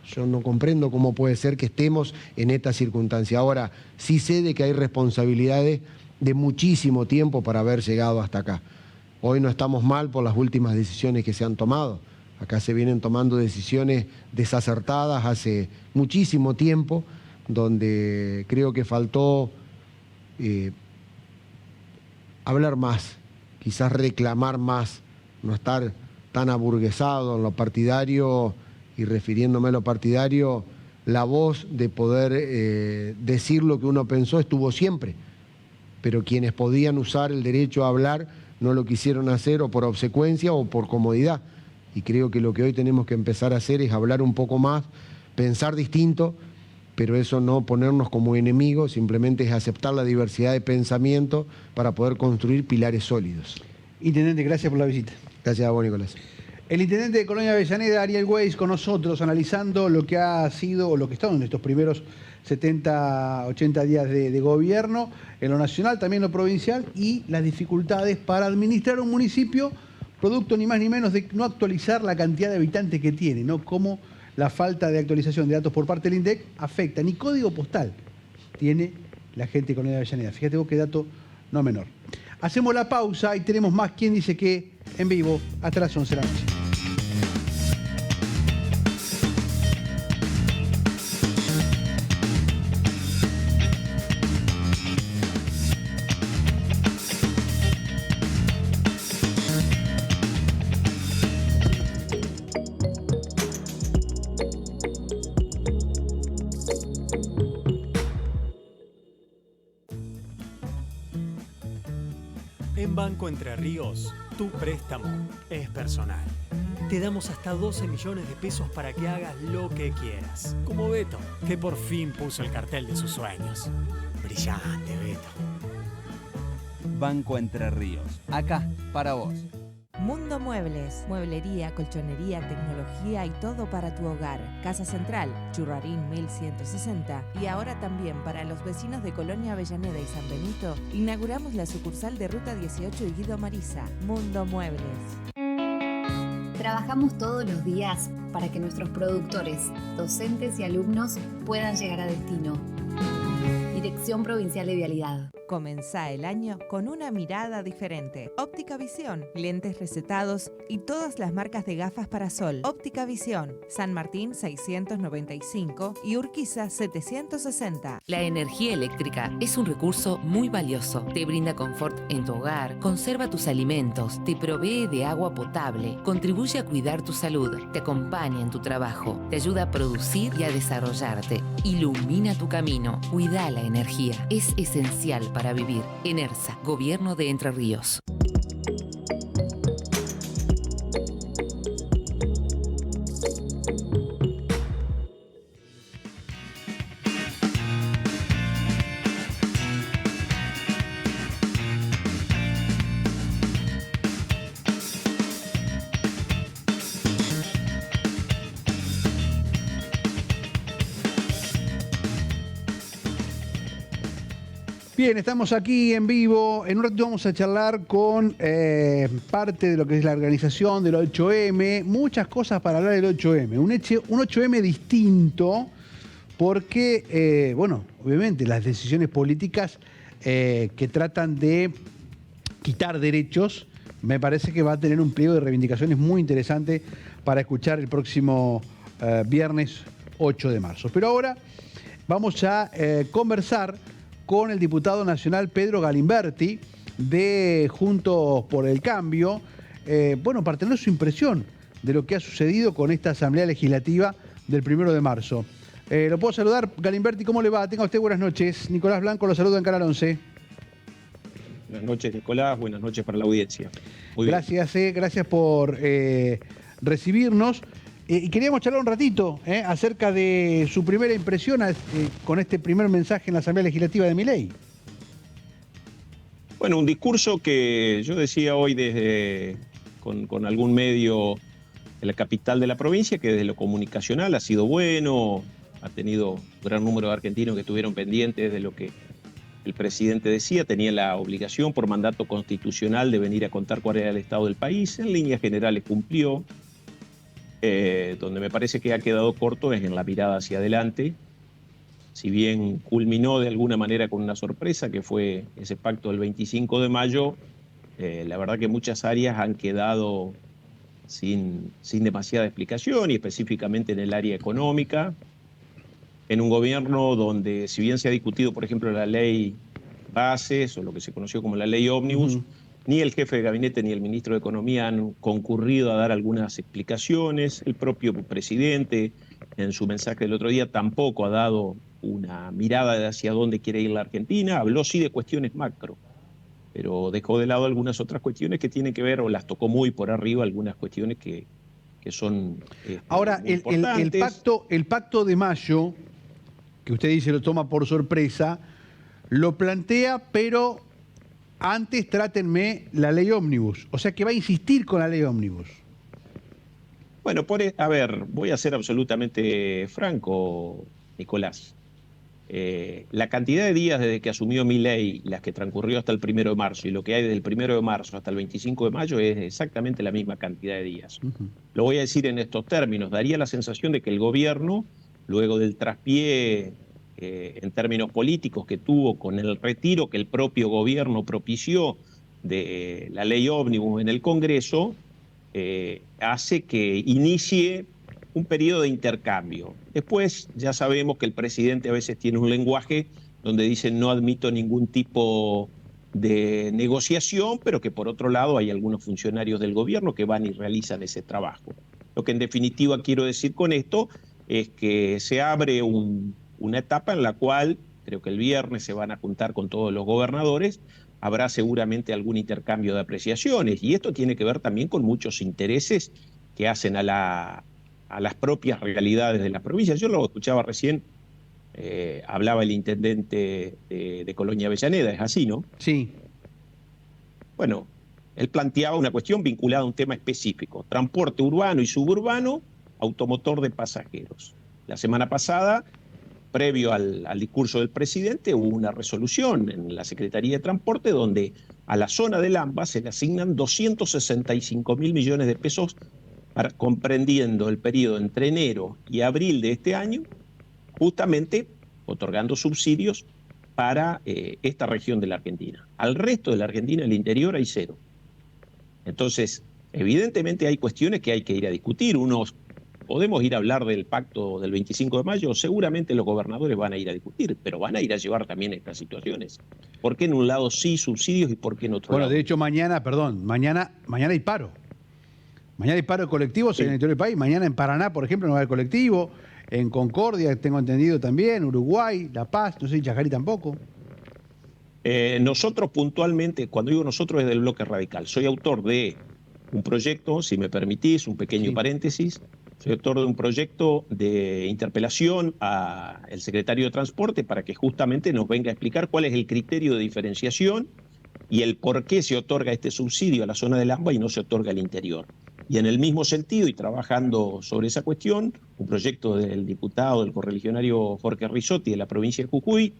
Yo no comprendo cómo puede ser que estemos en esta circunstancia. Ahora, sí sé de que hay responsabilidades de muchísimo tiempo para haber llegado hasta acá. Hoy no estamos mal por las últimas decisiones que se han tomado. Acá se vienen tomando decisiones desacertadas hace muchísimo tiempo, donde creo que faltó hablar más, quizás reclamar más, no estar tan aburguesado en lo partidario, y refiriéndome a lo partidario, la voz de poder decir lo que uno pensó estuvo siempre, pero quienes podían usar el derecho a hablar no lo quisieron hacer o por obsecuencia o por comodidad. Y creo que lo que hoy tenemos que empezar a hacer es hablar un poco más, pensar distinto, pero eso no ponernos como enemigos, simplemente es aceptar la diversidad de pensamiento para poder construir pilares sólidos. Intendente, gracias por la visita. Gracias a vos, Nicolás. El intendente de Colonia Avellaneda, Ariel Weiss, con nosotros, analizando lo que ha sido o lo que está en estos primeros 70, 80 días de gobierno, en lo nacional, también en lo provincial, y las dificultades para administrar un municipio, producto ni más ni menos de no actualizar la cantidad de habitantes que tiene, ¿no? Cómo la falta de actualización de datos por parte del INDEC afecta, ni código postal tiene la gente de Colonia Avellaneda. Fíjate vos qué dato no menor. Hacemos la pausa y tenemos más ¿Quién dice qué? En vivo hasta las 11 de la noche. En Banco Entre Ríos, tu préstamo es personal. Te damos hasta 12 millones de pesos para que hagas lo que quieras. Como Beto, que por fin puso el cartel de sus sueños. Brillante, Beto. Banco Entre Ríos, acá, para vos. Mundo Muebles, mueblería, colchonería, tecnología y todo para tu hogar. Casa Central, Churrarín 1160. Y ahora también para los vecinos de Colonia Avellaneda y San Benito, inauguramos la sucursal de Ruta 18 y Guido Marisa. Mundo Muebles. Trabajamos todos los días para que nuestros productores, docentes y alumnos puedan llegar a destino. Dirección Provincial de Vialidad. Comenzá el año con una mirada diferente. Óptica Visión, lentes recetados y todas las marcas de gafas para sol. Óptica Visión, San Martín 695 y Urquiza 760. La energía eléctrica es un recurso muy valioso. Te brinda confort en tu hogar, conserva tus alimentos, te provee de agua potable, contribuye a cuidar tu salud, te acompaña en tu trabajo, te ayuda a producir y a desarrollarte, ilumina tu camino, cuida la energía. Es esencial para vivir. ENERSA, Gobierno de Entre Ríos. Bien, estamos aquí en vivo. En un rato vamos a charlar con parte de lo que es la organización del 8M. Muchas cosas para hablar del 8M. Un 8M distinto porque, bueno, obviamente las decisiones políticas que tratan de quitar derechos, me parece que va a tener un pliego de reivindicaciones muy interesante para escuchar el próximo viernes 8 de marzo. Pero ahora vamos a conversar con el diputado nacional Pedro Galimberti de Juntos por el Cambio, bueno, para tener su impresión de lo que ha sucedido con esta Asamblea Legislativa del 1 de marzo. Lo puedo saludar, Galimberti, ¿cómo le va? Tenga usted buenas noches. Nicolás Blanco lo saluda en Canal 11. Buenas noches, Nicolás. Buenas noches para la audiencia. Muy bien. Gracias por recibirnos. Y queríamos charlar un ratito acerca de su primera impresión con este primer mensaje en la Asamblea Legislativa de Milei. Bueno, un discurso que yo decía hoy con algún medio de la capital de la provincia, que desde lo comunicacional ha sido bueno, ha tenido un gran número de argentinos que estuvieron pendientes de lo que el presidente decía, tenía la obligación por mandato constitucional de venir a contar cuál era el estado del país, en líneas generales cumplió. Donde me parece que ha quedado corto es en la mirada hacia adelante. Si bien culminó de alguna manera con una sorpresa, que fue ese pacto del 25 de mayo, la verdad que muchas áreas han quedado sin demasiada explicación, y específicamente en el área económica, en un gobierno donde, si bien se ha discutido, por ejemplo, la ley Bases, o lo que se conoció como la ley Ómnibus, ni el jefe de gabinete ni el ministro de Economía han concurrido a dar algunas explicaciones. El propio presidente, en su mensaje del otro día, tampoco ha dado una mirada de hacia dónde quiere ir la Argentina. Habló sí de cuestiones macro, pero dejó de lado algunas otras cuestiones que tienen que ver, o las tocó muy por arriba, algunas cuestiones que son ahora, el pacto de mayo, que usted dice lo toma por sorpresa, lo plantea, pero antes trátenme la ley Ómnibus. O sea que va a insistir con la ley Ómnibus. Bueno, a ver, voy a ser absolutamente franco, Nicolás. La cantidad de días desde que asumió Milei, las que transcurrió hasta el 1 de marzo, y lo que hay desde el 1 de marzo hasta el 25 de mayo es exactamente la misma cantidad de días. Lo voy a decir en estos términos. Daría la sensación de que el gobierno, luego del traspié en términos políticos que tuvo con el retiro que el propio gobierno propició de la ley Ómnibus en el Congreso, hace que inicie un periodo de intercambio. Después ya sabemos que el presidente a veces tiene un lenguaje donde dice no admito ningún tipo de negociación, pero que por otro lado hay algunos funcionarios del gobierno que van y realizan ese trabajo. Lo que en definitiva quiero decir con esto es que se abre una etapa en la cual creo que el viernes se van a juntar con todos los gobernadores, habrá seguramente algún intercambio de apreciaciones, y esto tiene que ver también con muchos intereses que hacen a las propias realidades de las provincias. Yo lo escuchaba recién, hablaba el intendente de Colonia Avellaneda, ¿es así, no? Sí. Bueno, él planteaba una cuestión vinculada a un tema específico: transporte urbano y suburbano, automotor de pasajeros. La semana pasada, previo al discurso del presidente, hubo una resolución en la Secretaría de Transporte donde a la zona del AMBA se le asignan 265.000 millones de pesos comprendiendo el periodo entre enero y abril de este año, justamente otorgando subsidios para esta región de la Argentina. Al resto de la Argentina, el interior, hay cero. Entonces, evidentemente hay cuestiones que hay que ir a discutir. Podemos ir a hablar del pacto del 25 de mayo, seguramente los gobernadores van a ir a discutir, pero van a ir a llevar también estas situaciones. ¿Por qué en un lado sí subsidios y por qué en otro lado? Bueno, de hecho mañana hay paro. Mañana hay paro de colectivos en el interior del país. Mañana en Paraná, por ejemplo, no va a haber colectivo. En Concordia, tengo entendido también, Uruguay, La Paz, no sé si Chajarí tampoco. Nosotros puntualmente, cuando digo nosotros es del bloque radical, soy autor de un proyecto, si me permitís, un pequeño paréntesis, soy autor de un proyecto de interpelación al secretario de Transporte para que justamente nos venga a explicar cuál es el criterio de diferenciación y el por qué se otorga este subsidio a la zona del AMBA y no se otorga al interior. Y en el mismo sentido, y trabajando sobre esa cuestión, un proyecto del diputado, del correligionario Jorge Rizotti de la provincia de Jujuy,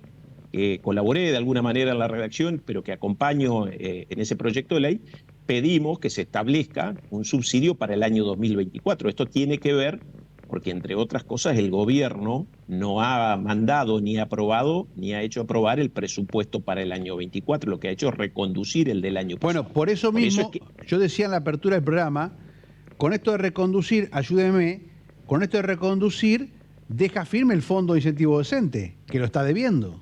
colaboré de alguna manera en la redacción, pero que acompaño en ese proyecto de ley, pedimos que se establezca un subsidio para el año 2024. Esto tiene que ver porque, entre otras cosas, el gobierno no ha mandado ni aprobado ni ha hecho aprobar el presupuesto para el año 24, lo que ha hecho es reconducir el del año pasado. Bueno, por eso mismo, yo decía en la apertura del programa, con esto de reconducir, ayúdeme, con esto de reconducir, deja firme el Fondo de Incentivo Docente, que lo está debiendo.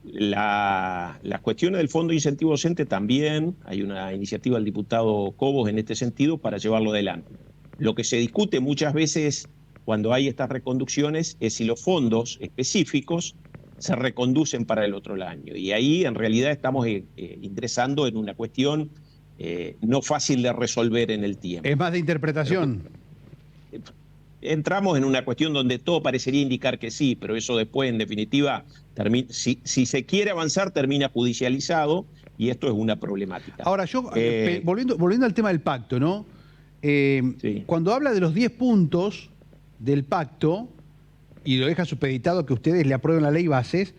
Las cuestiones del Fondo de Incentivo Docente también, hay una iniciativa del diputado Cobos en este sentido para llevarlo adelante. Lo que se discute muchas veces cuando hay estas reconducciones es si los fondos específicos se reconducen para el otro año. Y ahí en realidad estamos ingresando en una cuestión no fácil de resolver en el tiempo. Es más de interpretación. Entramos en una cuestión donde todo parecería indicar que sí, pero eso después, en definitiva, si se quiere avanzar, termina judicializado y esto es una problemática. Ahora, yo, volviendo al tema del pacto, ¿no? Cuando habla de los 10 puntos del pacto, y lo deja supeditado que ustedes le aprueben la ley bases,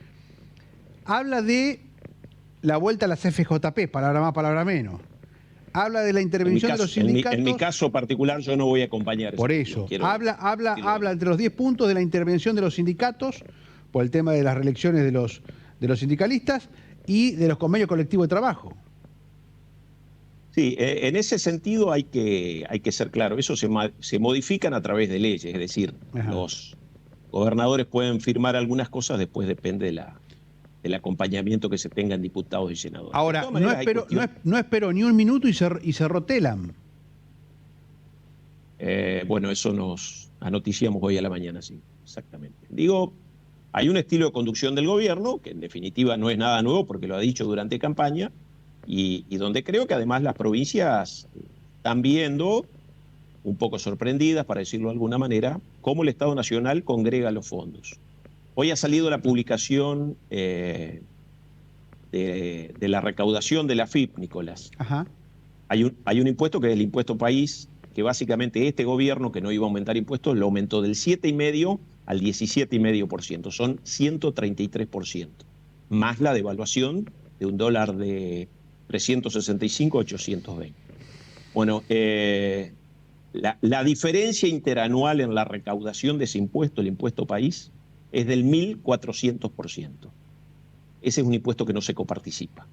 habla de la vuelta a las FJP, palabra más, palabra menos. Habla de la intervención de los sindicatos. En mi caso particular yo no voy a acompañar. Por eso, habla entre los 10 puntos de la intervención de los sindicatos, por el tema de las reelecciones de los sindicalistas y de los convenios colectivos de trabajo. Sí, en ese sentido hay que ser claro, eso se modifican a través de leyes, es decir, los gobernadores pueden firmar algunas cosas, después depende del acompañamiento que se tengan diputados y senadores. Ahora, no espero ni un minuto y se rotelan. Bueno, eso nos anoticiamos hoy a la mañana, sí, exactamente. Digo, hay un estilo de conducción del gobierno, que en definitiva no es nada nuevo porque lo ha dicho durante campaña, y donde creo que además las provincias están viendo, un poco sorprendidas, para decirlo de alguna manera, cómo el Estado Nacional congrega los fondos. Hoy ha salido la publicación de la recaudación de la AFIP, Nicolás. Ajá. Hay un impuesto que es el impuesto país, que básicamente este gobierno, que no iba a aumentar impuestos, lo aumentó del 7,5% al 17,5%. Son 133%. Más la devaluación de un dólar de 365 a 820. Bueno, la diferencia interanual en la recaudación de ese impuesto, el impuesto país, es del 1.400%. Ese es un impuesto que no se coparticipa.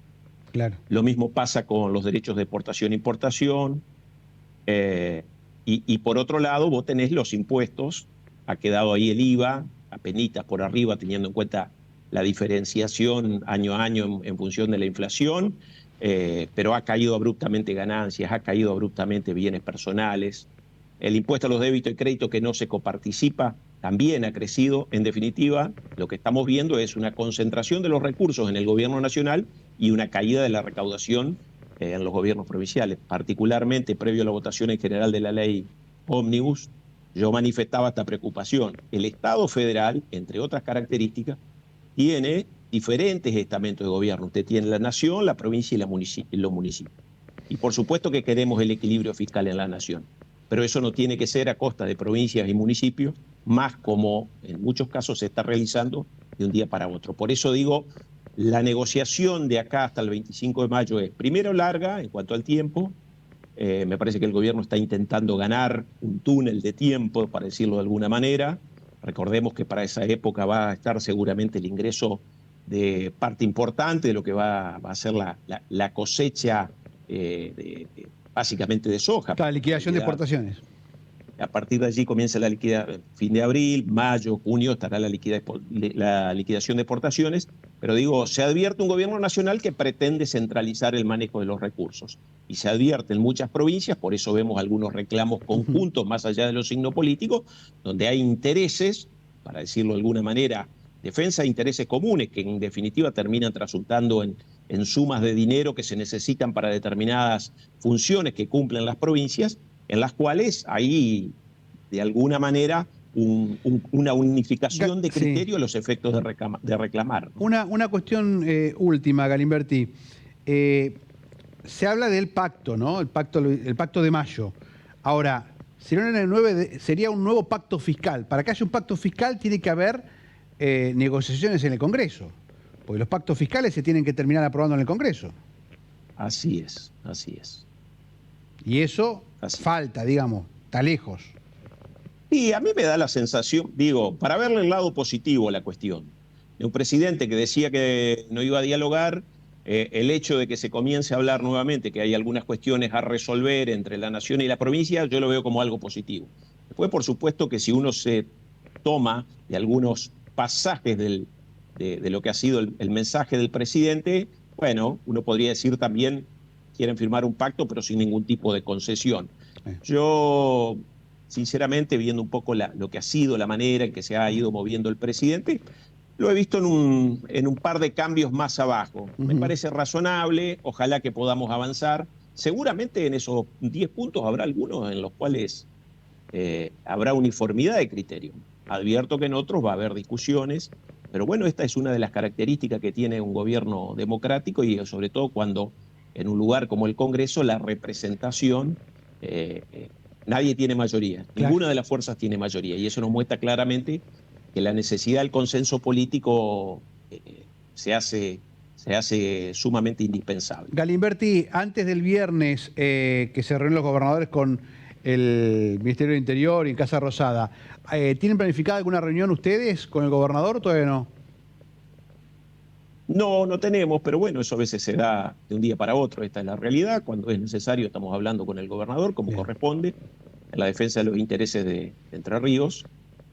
Claro. Lo mismo pasa con los derechos de exportación e importación. Y por otro lado, vos tenés los impuestos, ha quedado ahí el IVA, apenitas por arriba, teniendo en cuenta la diferenciación año a año en función de la inflación, pero ha caído abruptamente ganancias, ha caído abruptamente bienes personales. El impuesto a los débitos y créditos que no se coparticipa también ha crecido. En definitiva, lo que estamos viendo es una concentración de los recursos en el gobierno nacional y una caída de la recaudación en los gobiernos provinciales. Particularmente, previo a la votación en general de la ley Ómnibus, yo manifestaba esta preocupación. El Estado federal, entre otras características, tiene diferentes estamentos de gobierno. Usted tiene la nación, la provincia y los municipios. Y por supuesto que queremos el equilibrio fiscal en la nación. Pero eso no tiene que ser a costa de provincias y municipios, más como en muchos casos se está realizando de un día para otro. Por eso digo, la negociación de acá hasta el 25 de mayo es primero larga en cuanto al tiempo. Me parece que el gobierno está intentando ganar un túnel de tiempo, para decirlo de alguna manera. Recordemos que para esa época va a estar seguramente el ingreso parte importante de lo que va a ser la cosecha básicamente de soja. La liquidación de exportaciones. A partir de allí comienza la liquidación, fin de abril, mayo, junio estará la liquidación de exportaciones, pero digo, se advierte un gobierno nacional que pretende centralizar el manejo de los recursos. Y se advierte en muchas provincias, por eso vemos algunos reclamos conjuntos más allá de los signos políticos, donde hay intereses, para decirlo de alguna manera, defensa de intereses comunes, que en definitiva terminan resultando en sumas de dinero que se necesitan para determinadas funciones que cumplen las provincias, en las cuales hay, de alguna manera, una unificación de criterio a los efectos de reclamar, ¿no? Una cuestión última, Galimberti. Se habla del pacto, ¿no? El pacto de mayo. Ahora, sería un nuevo pacto fiscal. Para que haya un pacto fiscal tiene que haber negociaciones en el Congreso, porque los pactos fiscales se tienen que terminar aprobando en el Congreso. Así es, así es. Y eso falta, digamos, está lejos. Y a mí me da la sensación, digo, para verle el lado positivo a la cuestión, de un presidente que decía que no iba a dialogar, el hecho de que se comience a hablar nuevamente, que hay algunas cuestiones a resolver entre la nación y la provincia, yo lo veo como algo positivo. Después, por supuesto, que si uno se toma de algunos pasajes de lo que ha sido el mensaje del presidente, bueno, uno podría decir también quieren firmar un pacto pero sin ningún tipo de concesión. Yo, sinceramente, viendo un poco lo que ha sido la manera en que se ha ido moviendo el presidente, lo he visto en un par de cambios más abajo. Me parece razonable, ojalá que podamos avanzar. Seguramente en esos 10 puntos habrá algunos en los cuales habrá uniformidad de criterio. Advierto que en otros va a haber discusiones, pero bueno, esta es una de las características que tiene un gobierno democrático y sobre todo cuando en un lugar como el Congreso la representación, nadie tiene mayoría, claro. Ninguna de las fuerzas tiene mayoría y eso nos muestra claramente que la necesidad del consenso político se hace sumamente indispensable. Galimberti, antes del viernes que se reúnen los gobernadores con el Ministerio del Interior y en Casa Rosada, ¿tienen planificada alguna reunión ustedes con el gobernador o todavía no? No, no tenemos, pero bueno, eso a veces se da de un día para otro, esta es la realidad. Cuando es necesario estamos hablando con el gobernador, como corresponde, en la defensa de los intereses de Entre Ríos.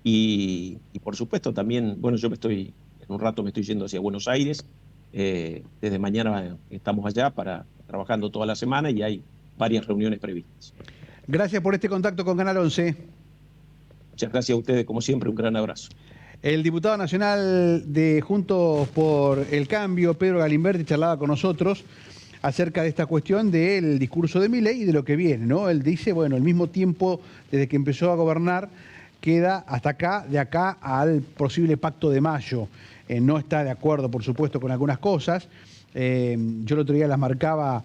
Y por supuesto también, bueno, en un rato me estoy yendo hacia Buenos Aires, desde mañana estamos allá trabajando toda la semana y hay varias reuniones previstas. Gracias por este contacto con Canal 11. Muchas gracias a ustedes, como siempre, un gran abrazo. El diputado nacional de Juntos por el Cambio, Pedro Galimberti, charlaba con nosotros acerca de esta cuestión del discurso de Milei y de lo que viene, ¿no? Él dice, bueno, el mismo tiempo desde que empezó a gobernar queda hasta acá, de acá al posible pacto de mayo. No está de acuerdo, por supuesto, con algunas cosas. Yo el otro día las marcaba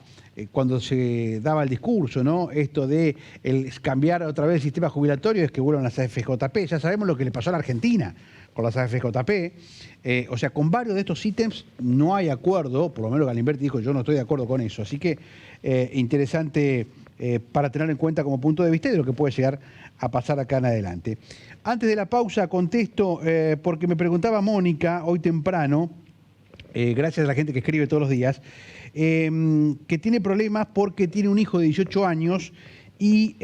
cuando se daba el discurso, ¿no? Esto de cambiar otra vez el sistema jubilatorio es que vuelvan las AFJP. Ya sabemos lo que le pasó a la Argentina con las AFJP. O sea, con varios de estos ítems no hay acuerdo, por lo menos Galimberti dijo, yo no estoy de acuerdo con eso. Así que interesante para tener en cuenta como punto de vista de lo que puede llegar a pasar acá en adelante. Antes de la pausa contesto, porque me preguntaba Mónica hoy temprano, gracias a la gente que escribe todos los días, que tiene problemas porque tiene un hijo de 18 años y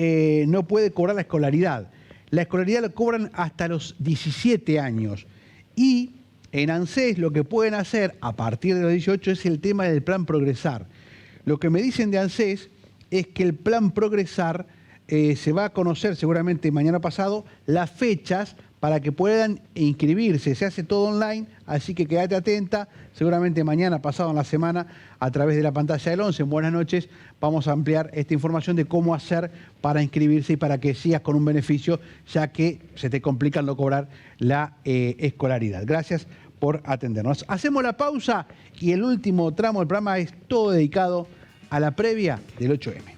no puede cobrar la escolaridad. La escolaridad la cobran hasta los 17 años. Y en ANSES lo que pueden hacer a partir de los 18 es el tema del plan Progresar. Lo que me dicen de ANSES es que el plan Progresar se va a conocer seguramente mañana pasado las fechas para que puedan inscribirse. Se hace todo online, así que quédate atenta. Seguramente mañana, pasado en la semana, a través de la pantalla del 11, en Buenas Noches, vamos a ampliar esta información de cómo hacer para inscribirse y para que sigas con un beneficio, ya que se te complica no cobrar la escolaridad. Gracias por atendernos. Hacemos la pausa y el último tramo del programa es todo dedicado a la previa del 8M.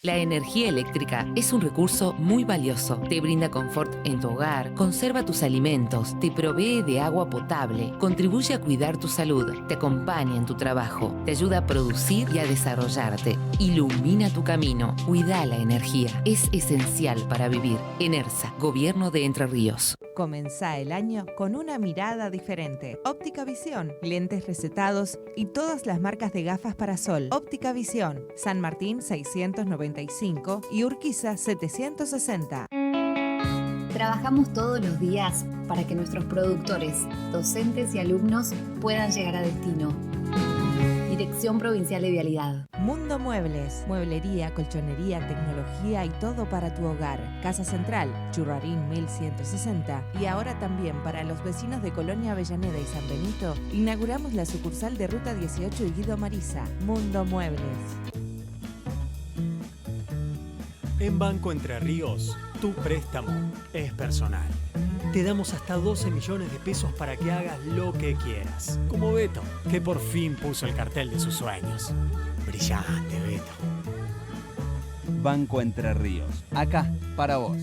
La La energía eléctrica es un recurso muy valioso. Te brinda confort en tu hogar, conserva tus alimentos, te provee de agua potable, contribuye a cuidar tu salud, te acompaña en tu trabajo, te ayuda a producir y a desarrollarte, ilumina tu camino, cuida la energía. Es esencial para vivir. ENERSA, Gobierno de Entre Ríos. Comenzá el año con una mirada diferente. Óptica Visión, lentes recetados y todas las marcas de gafas para sol. Óptica Visión, San Martín 695 y Urquiza 760. Trabajamos todos los días para que nuestros productores, docentes y alumnos puedan llegar a destino. Dirección Provincial de Vialidad. Mundo Muebles, mueblería, colchonería, tecnología y todo para tu hogar. Casa Central, Churrarín 1160 y ahora también para los vecinos de Colonia Avellaneda y San Benito, inauguramos la sucursal de Ruta 18 y Guido Marisa. Mundo Muebles. En Banco Entre Ríos, tu préstamo es personal. Te damos hasta 12 millones de pesos para que hagas lo que quieras. Como Beto, que por fin puso el cartel de sus sueños. Brillante, Beto. Banco Entre Ríos. Acá, para vos.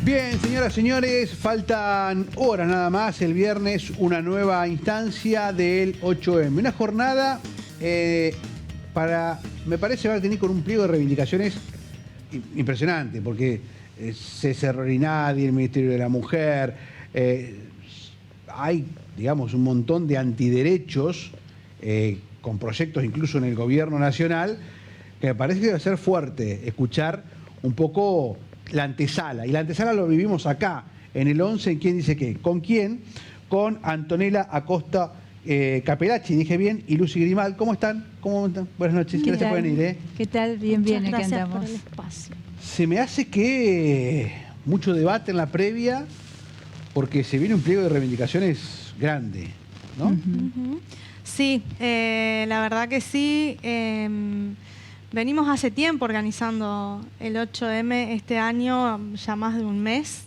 Bien, señoras y señores, faltan horas nada más. El viernes una nueva instancia del 8M. Una jornada me parece, va a tener con un pliego de reivindicaciones impresionante, porque César Rorinadi, el Ministerio de la Mujer, hay, digamos, un montón de antiderechos con proyectos incluso en el gobierno nacional, que me parece que va a ser fuerte escuchar un poco la antesala. Y la antesala lo vivimos acá, en el 11, ¿en quién dice qué? ¿Con quién? Con Antonella Acosta Capelacci, dije bien, y Lucy Grimal. ¿Cómo están? ¿Cómo están? Buenas noches. ¿Qué tal? Pueden ir, ¿Qué tal? Bien, bien, Muchas aquí gracias andamos. por el espacio. Se me hace que mucho debate en la previa, porque se viene un pliego de reivindicaciones grande, ¿no? Uh-huh. Sí, la verdad que sí. Venimos hace tiempo organizando el 8M este año, ya más de un mes.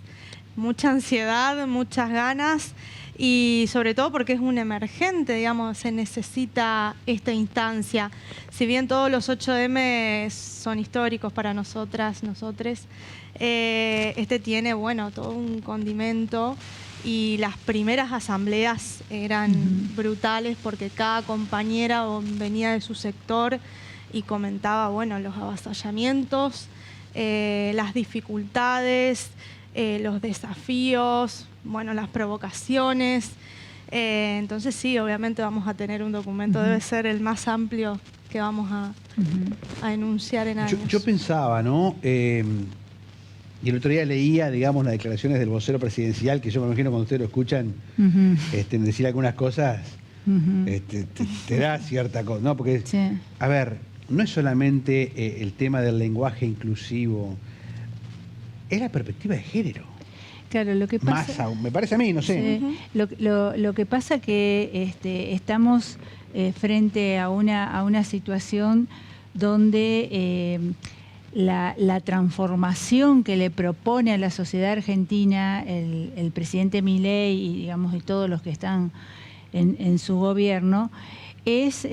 Mucha ansiedad, muchas ganas y sobre todo porque es un emergente, digamos, se necesita esta instancia. Si bien todos los 8M son históricos para nosotras, nosotres, este tiene, bueno, todo un condimento y las primeras asambleas eran brutales porque cada compañera venía de su sector y comentaba, bueno, los avasallamientos, las dificultades, los desafíos, bueno, las provocaciones. Entonces sí, obviamente vamos a tener un documento, debe ser el más amplio que vamos a enunciar en años. Yo pensaba, ¿no? Y el otro día leía, digamos, las declaraciones del vocero presidencial, que yo me imagino cuando ustedes lo escuchan, decir algunas cosas, te da cierta cosa, ¿no? Porque, sí. A ver, no es solamente el tema del lenguaje inclusivo, es la perspectiva de género. Claro, lo que pasa... Más aún, me parece a mí, no sé. Sí, lo que pasa que estamos frente a una situación donde la transformación que le propone a la sociedad argentina el presidente Milei y, digamos, y todos los que están en su gobierno es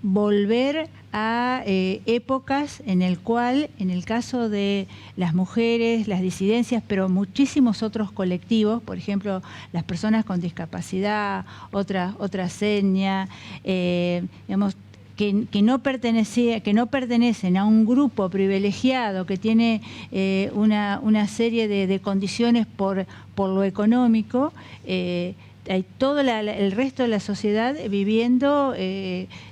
volver a épocas en el cual, en el caso de las mujeres, las disidencias, pero muchísimos otros colectivos, por ejemplo, las personas con discapacidad, otras etnias, digamos, que no pertenecen a un grupo privilegiado que tiene una serie de condiciones por lo económico, hay todo el resto de la sociedad viviendo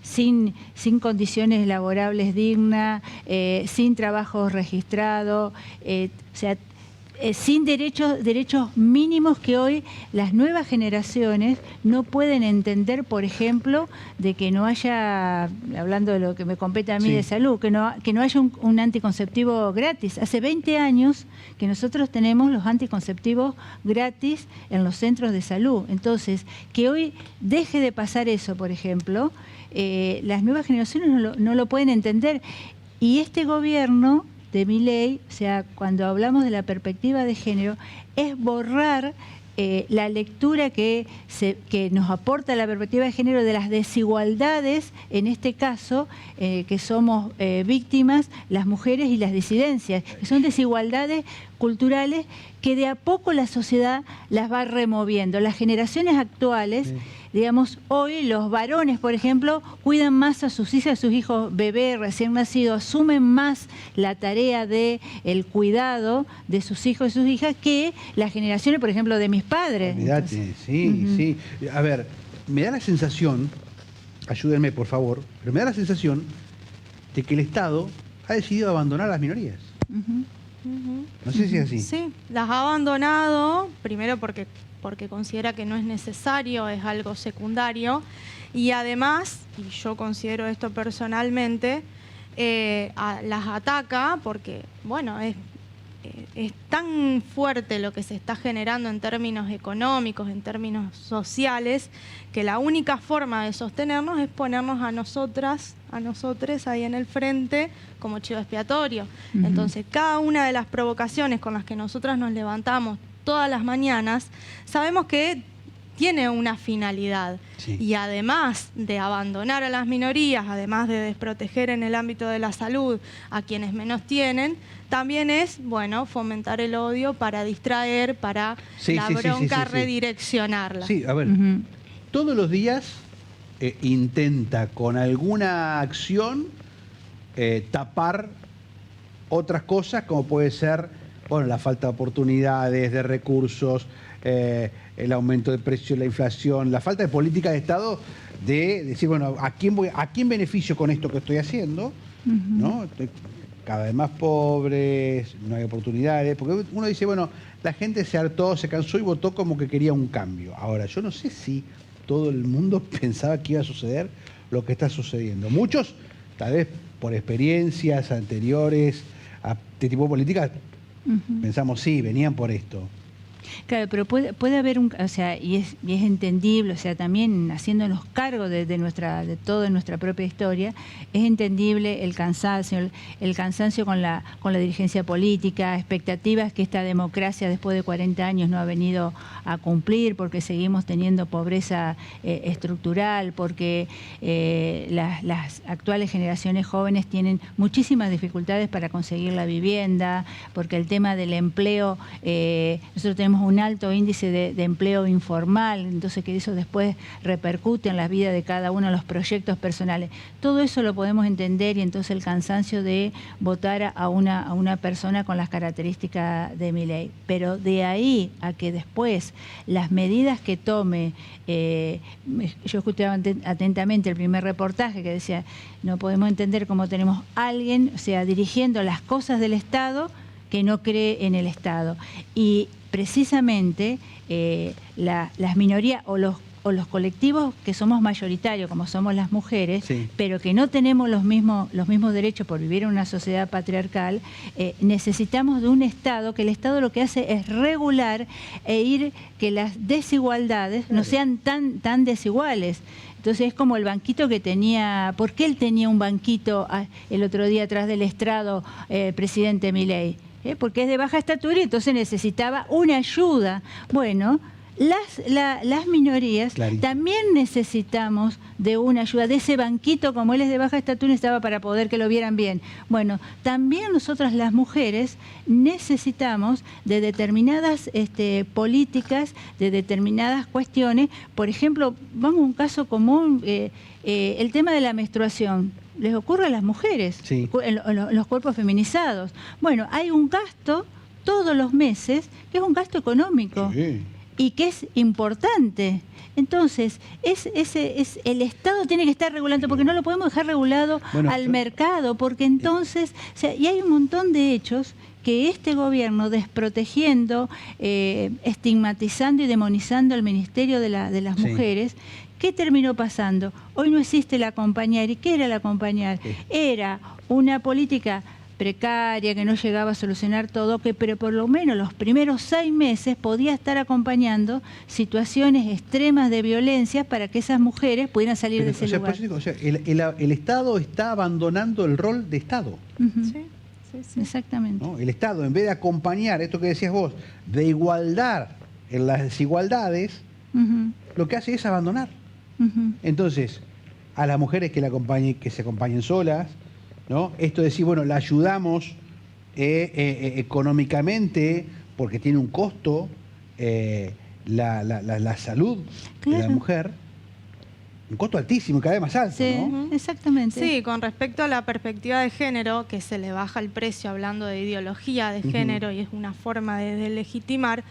sin condiciones laborables dignas, sin trabajo registrado. O sea, sin derechos mínimos que hoy las nuevas generaciones no pueden entender, por ejemplo, de que no haya, hablando de lo que me compete a mí de salud, que no haya un anticonceptivo gratis. Hace 20 años que nosotros tenemos los anticonceptivos gratis en los centros de salud. Entonces, que hoy deje de pasar eso, por ejemplo, las nuevas generaciones no lo pueden entender. Y este gobierno de Milei, o sea, cuando hablamos de la perspectiva de género, es borrar la lectura que nos aporta la perspectiva de género de las desigualdades, en este caso, que somos víctimas las mujeres y las disidencias, que son desigualdades culturales que de a poco la sociedad las va removiendo. Las generaciones actuales, digamos, hoy los varones, por ejemplo, cuidan más a sus hijas, a sus hijos bebés recién nacidos, asumen más la tarea de el cuidado de sus hijos y sus hijas que las generaciones, por ejemplo, de mis padres. Olvídate, sí. A ver, me da la sensación, ayúdenme por favor, pero me da la sensación de que el Estado ha decidido abandonar a las minorías. No sé si es así. Sí, las ha abandonado, primero porque considera que no es necesario, es algo secundario, y además, y yo considero esto personalmente, las ataca porque, bueno, es tan fuerte lo que se está generando en términos económicos, en términos sociales, que la única forma de sostenernos es ponernos a nosotros ahí en el frente como chivo expiatorio. Entonces, cada una de las provocaciones con las que nosotras nos levantamos todas las mañanas, sabemos que tiene una finalidad. Y además de abandonar a las minorías, además de desproteger en el ámbito de la salud a quienes menos tienen, también es, bueno, fomentar el odio para distraer, para la bronca redireccionarla. Sí, a ver, todos los días intenta con alguna acción tapar otras cosas, como puede ser, bueno, la falta de oportunidades, de recursos, el aumento de precios, la inflación, la falta de política de Estado, de decir, bueno, ¿a quién beneficio con esto que estoy haciendo? ¿No? Estoy cada vez más pobres, no hay oportunidades, porque uno dice, bueno, la gente se hartó, se cansó y votó como que quería un cambio. Ahora, yo no sé si todo el mundo pensaba que iba a suceder lo que está sucediendo. Muchos, tal vez por experiencias anteriores a este tipo de políticas, pensamos, sí, venían por esto. Claro, pero puede haber o sea, y es entendible, o sea, también haciéndonos cargo de toda nuestra propia historia, es entendible el cansancio con la dirigencia política, expectativas que esta democracia después de 40 años no ha venido a cumplir, porque seguimos teniendo pobreza estructural, porque las actuales generaciones jóvenes tienen muchísimas dificultades para conseguir la vivienda, porque el tema del empleo, nosotros tenemos un alto índice de empleo informal, entonces que eso después repercute en la vida de cada uno de los proyectos personales. Todo eso lo podemos entender, y entonces el cansancio de votar a una persona con las características de Milei. Pero de ahí a que después las medidas que tome, yo escuchaba atentamente el primer reportaje que decía, no podemos entender cómo tenemos a alguien, o sea, dirigiendo las cosas del Estado que no cree en el Estado. Y precisamente las minorías o los colectivos que somos mayoritarios, como somos las mujeres, pero que no tenemos los mismos derechos por vivir en una sociedad patriarcal, necesitamos de un Estado, que el Estado lo que hace es regular que las desigualdades no sean tan desiguales. Entonces es como el banquito que tenía, ¿por qué él tenía un banquito el otro día atrás del estrado, presidente Milei? Porque es de baja estatura y entonces necesitaba una ayuda. Bueno, las minorías también necesitamos de una ayuda, de ese banquito, como él es de baja estatura, estaba para poder que lo vieran bien. Bueno, también nosotras las mujeres necesitamos de determinadas políticas, de determinadas cuestiones. Por ejemplo, vamos a un caso común, el tema de la menstruación. Les ocurre a las mujeres, en los cuerpos feminizados. Bueno, hay un gasto todos los meses que es un gasto económico y que es importante. Entonces, el Estado tiene que estar regulando, porque no lo podemos dejar regulado al mercado, porque entonces, o sea, y hay un montón de hechos que este gobierno, desprotegiendo, estigmatizando y demonizando el Ministerio de las Mujeres, ¿qué terminó pasando? Hoy no existe el acompañar. ¿Y qué era el acompañar? Era una política precaria, que no llegaba a solucionar todo, pero por lo menos los primeros 6 meses podía estar acompañando situaciones extremas de violencia para que esas mujeres pudieran salir de ese lugar. El Estado está abandonando el rol de Estado. Sí. Exactamente. ¿No? El Estado, en vez de acompañar esto que decías vos, de igualdad en las desigualdades, lo que hace es abandonar. Entonces, a las mujeres que se acompañen solas, ¿no? Esto de decir, bueno, la ayudamos económicamente porque tiene un costo la salud de la mujer, un costo altísimo, cada vez más alto, ¿no? Exactamente. Sí, con respecto a la perspectiva de género, que se le baja el precio hablando de ideología de género y es una forma de legitimar,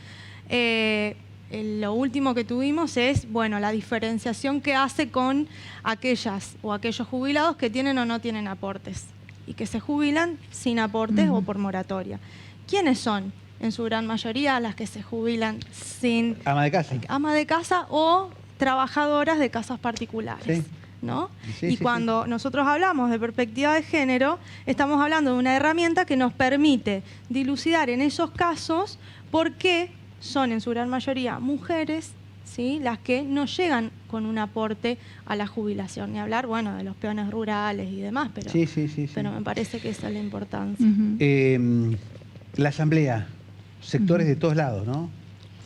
lo último que tuvimos es, bueno, la diferenciación que hace con aquellas o aquellos jubilados que tienen o no tienen aportes y que se jubilan sin aportes o por moratoria. ¿Quiénes son? En su gran mayoría las que se jubilan sin ama de casa. Ama de casa o trabajadoras de casas particulares. ¿No? Y cuando nosotros hablamos de perspectiva de género, estamos hablando de una herramienta que nos permite dilucidar en esos casos por qué son en su gran mayoría mujeres, ¿sí?, las que no llegan con un aporte a la jubilación. Ni hablar, bueno, de los peones rurales y demás, pero, pero me parece que esa es la importancia. La asamblea, sectores de todos lados, ¿no?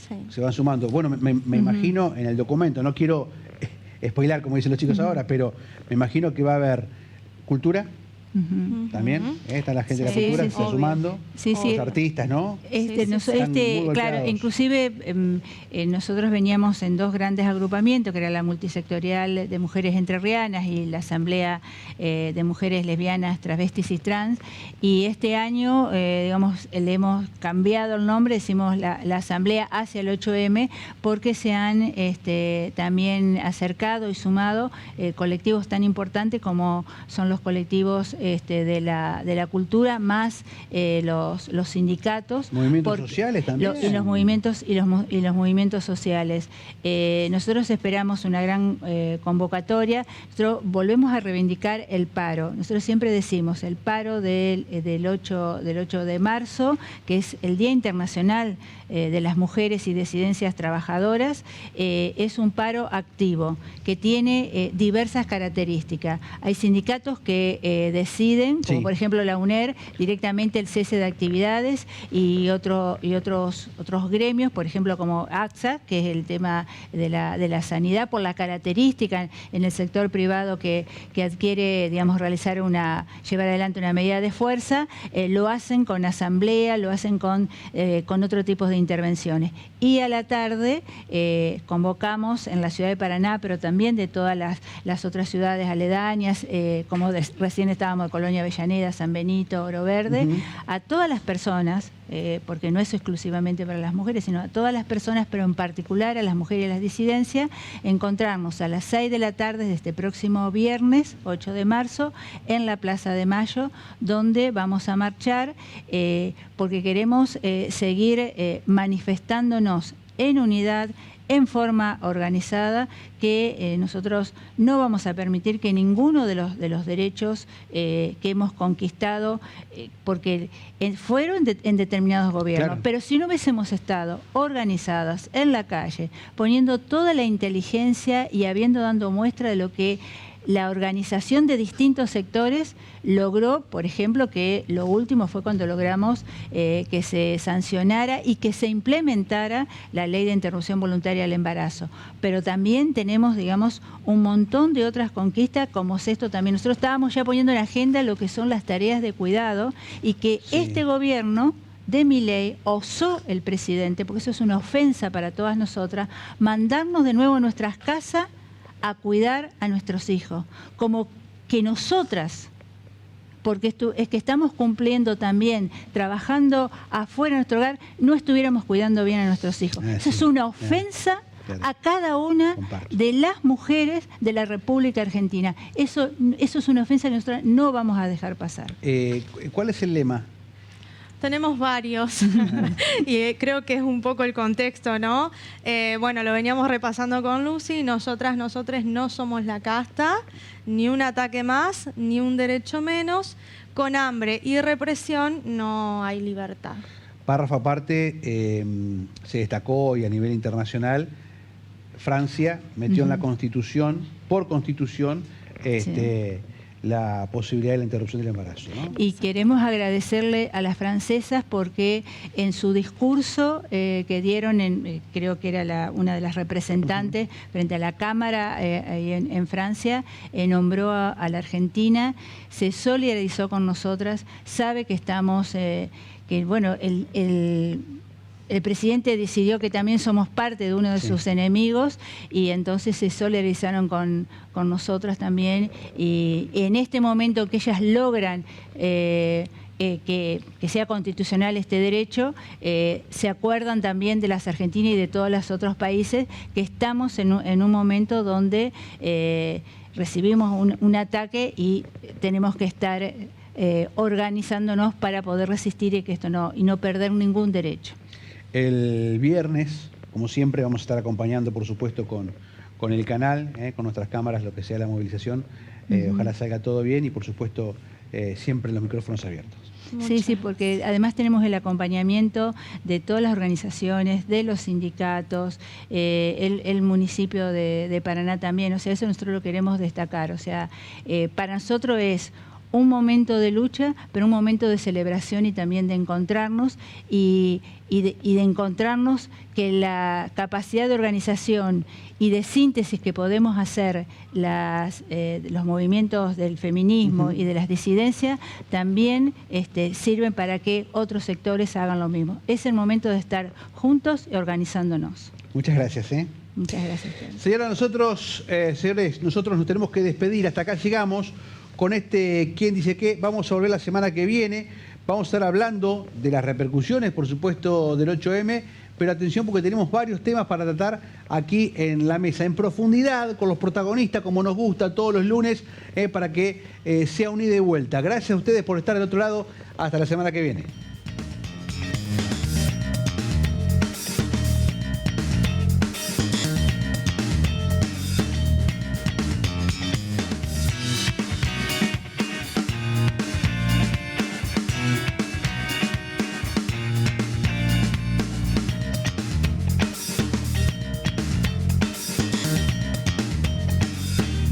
Sí. Se van sumando. Bueno, me imagino en el documento, no quiero spoilar como dicen los chicos ahora, pero me imagino que va a haber cultura. También, está la gente de la cultura que se está sumando, los artistas, ¿no? Claro, inclusive nosotros veníamos en 2 grandes agrupamientos, que era la multisectorial de mujeres entrerrianas y la asamblea de mujeres lesbianas, travestis y trans, y este año, digamos, le hemos cambiado el nombre, decimos la asamblea hacia el 8M, porque se han también acercado y sumado colectivos tan importantes como son los colectivos de la cultura, más los sindicatos, movimientos sociales también, y los movimientos sociales. Nosotros esperamos una gran convocatoria. Nosotros volvemos a reivindicar el paro. Nosotros siempre decimos el paro del 8 de marzo, que es el Día Internacional de las Mujeres y Disidencias Trabajadoras, es un paro activo que tiene diversas características. Hay sindicatos que deciden, como por ejemplo la UNER, directamente el cese de actividades, y otros gremios, por ejemplo como AXA, que es el tema de la sanidad, por la característica en el sector privado que adquiere, digamos, llevar adelante una medida de fuerza, lo hacen con asamblea, lo hacen con otro tipo de intervenciones. Y a la tarde convocamos en la ciudad de Paraná, pero también de todas las otras ciudades aledañas, como recién estábamos de Colonia Avellaneda, San Benito, Oro Verde, a todas las personas, porque no es exclusivamente para las mujeres, sino a todas las personas, pero en particular a las mujeres y a las disidencias, encontrarnos a las 6 de la tarde de este próximo viernes, 8 de marzo, en la Plaza de Mayo, donde vamos a marchar, porque queremos seguir manifestándonos en unidad, en forma organizada, que nosotros no vamos a permitir que ninguno de los derechos que hemos conquistado, porque fueron en determinados gobiernos, pero si no hubiésemos estado organizadas en la calle, poniendo toda la inteligencia y habiendo dado muestra de lo que la organización de distintos sectores logró, por ejemplo, que lo último fue cuando logramos que se sancionara y que se implementara la ley de interrupción voluntaria del embarazo. Pero también tenemos, digamos, un montón de otras conquistas, como es esto también. Nosotros estábamos ya poniendo en agenda lo que son las tareas de cuidado, y que este gobierno de Milei osó el presidente, porque eso es una ofensa para todas nosotras, mandarnos de nuevo a nuestras casas a cuidar a nuestros hijos, como que nosotras, porque es que estamos cumpliendo también, trabajando afuera de nuestro hogar, no estuviéramos cuidando bien a nuestros hijos. Eso es una ofensa a cada una de las mujeres de la República Argentina. Eso es una ofensa que nosotros no vamos a dejar pasar. ¿Cuál es el lema? Tenemos varios y creo que es un poco el contexto, ¿no? Bueno, lo veníamos repasando con Lucy, nosotres no somos la casta, ni un ataque más, ni un derecho menos. Con hambre y represión no hay libertad. Párrafo aparte, se destacó y a nivel internacional, Francia metió en la Constitución, por Constitución, la posibilidad de la interrupción del embarazo, ¿no? Y queremos agradecerle a las francesas porque en su discurso que dieron, creo que era una de las representantes frente a la Cámara ahí en Francia, nombró a la Argentina, se solidarizó con nosotras, sabe que estamos, que bueno, el presidente decidió que también somos parte de uno de sus enemigos y entonces se solidarizaron con nosotras también. Y en este momento que ellas logran que sea constitucional este derecho, se acuerdan también de las Argentinas y de todos los otros países que estamos en un momento donde recibimos un ataque y tenemos que estar organizándonos para poder resistir y no perder ningún derecho. El viernes, como siempre, vamos a estar acompañando, por supuesto, con el canal, con nuestras cámaras, lo que sea la movilización. Ojalá salga todo bien y, por supuesto, siempre los micrófonos abiertos. Sí, porque además tenemos el acompañamiento de todas las organizaciones, de los sindicatos, el municipio de Paraná también. O sea, eso nosotros lo queremos destacar. O sea, para nosotros es un momento de lucha, pero un momento de celebración y también de encontrarnos y de encontrarnos que la capacidad de organización y de síntesis que podemos hacer los movimientos del feminismo y de las disidencias también sirven para que otros sectores hagan lo mismo. Es el momento de estar juntos y organizándonos. Muchas gracias. Muchas gracias. Señora, señores, nosotros nos tenemos que despedir. Hasta acá llegamos con ¿Quién dice qué? Vamos a volver la semana que viene. Vamos a estar hablando de las repercusiones, por supuesto, del 8M, pero atención porque tenemos varios temas para tratar aquí en la mesa, en profundidad, con los protagonistas, como nos gusta todos los lunes, para que sea un ida y vuelta. Gracias a ustedes por estar del otro lado. Hasta la semana que viene.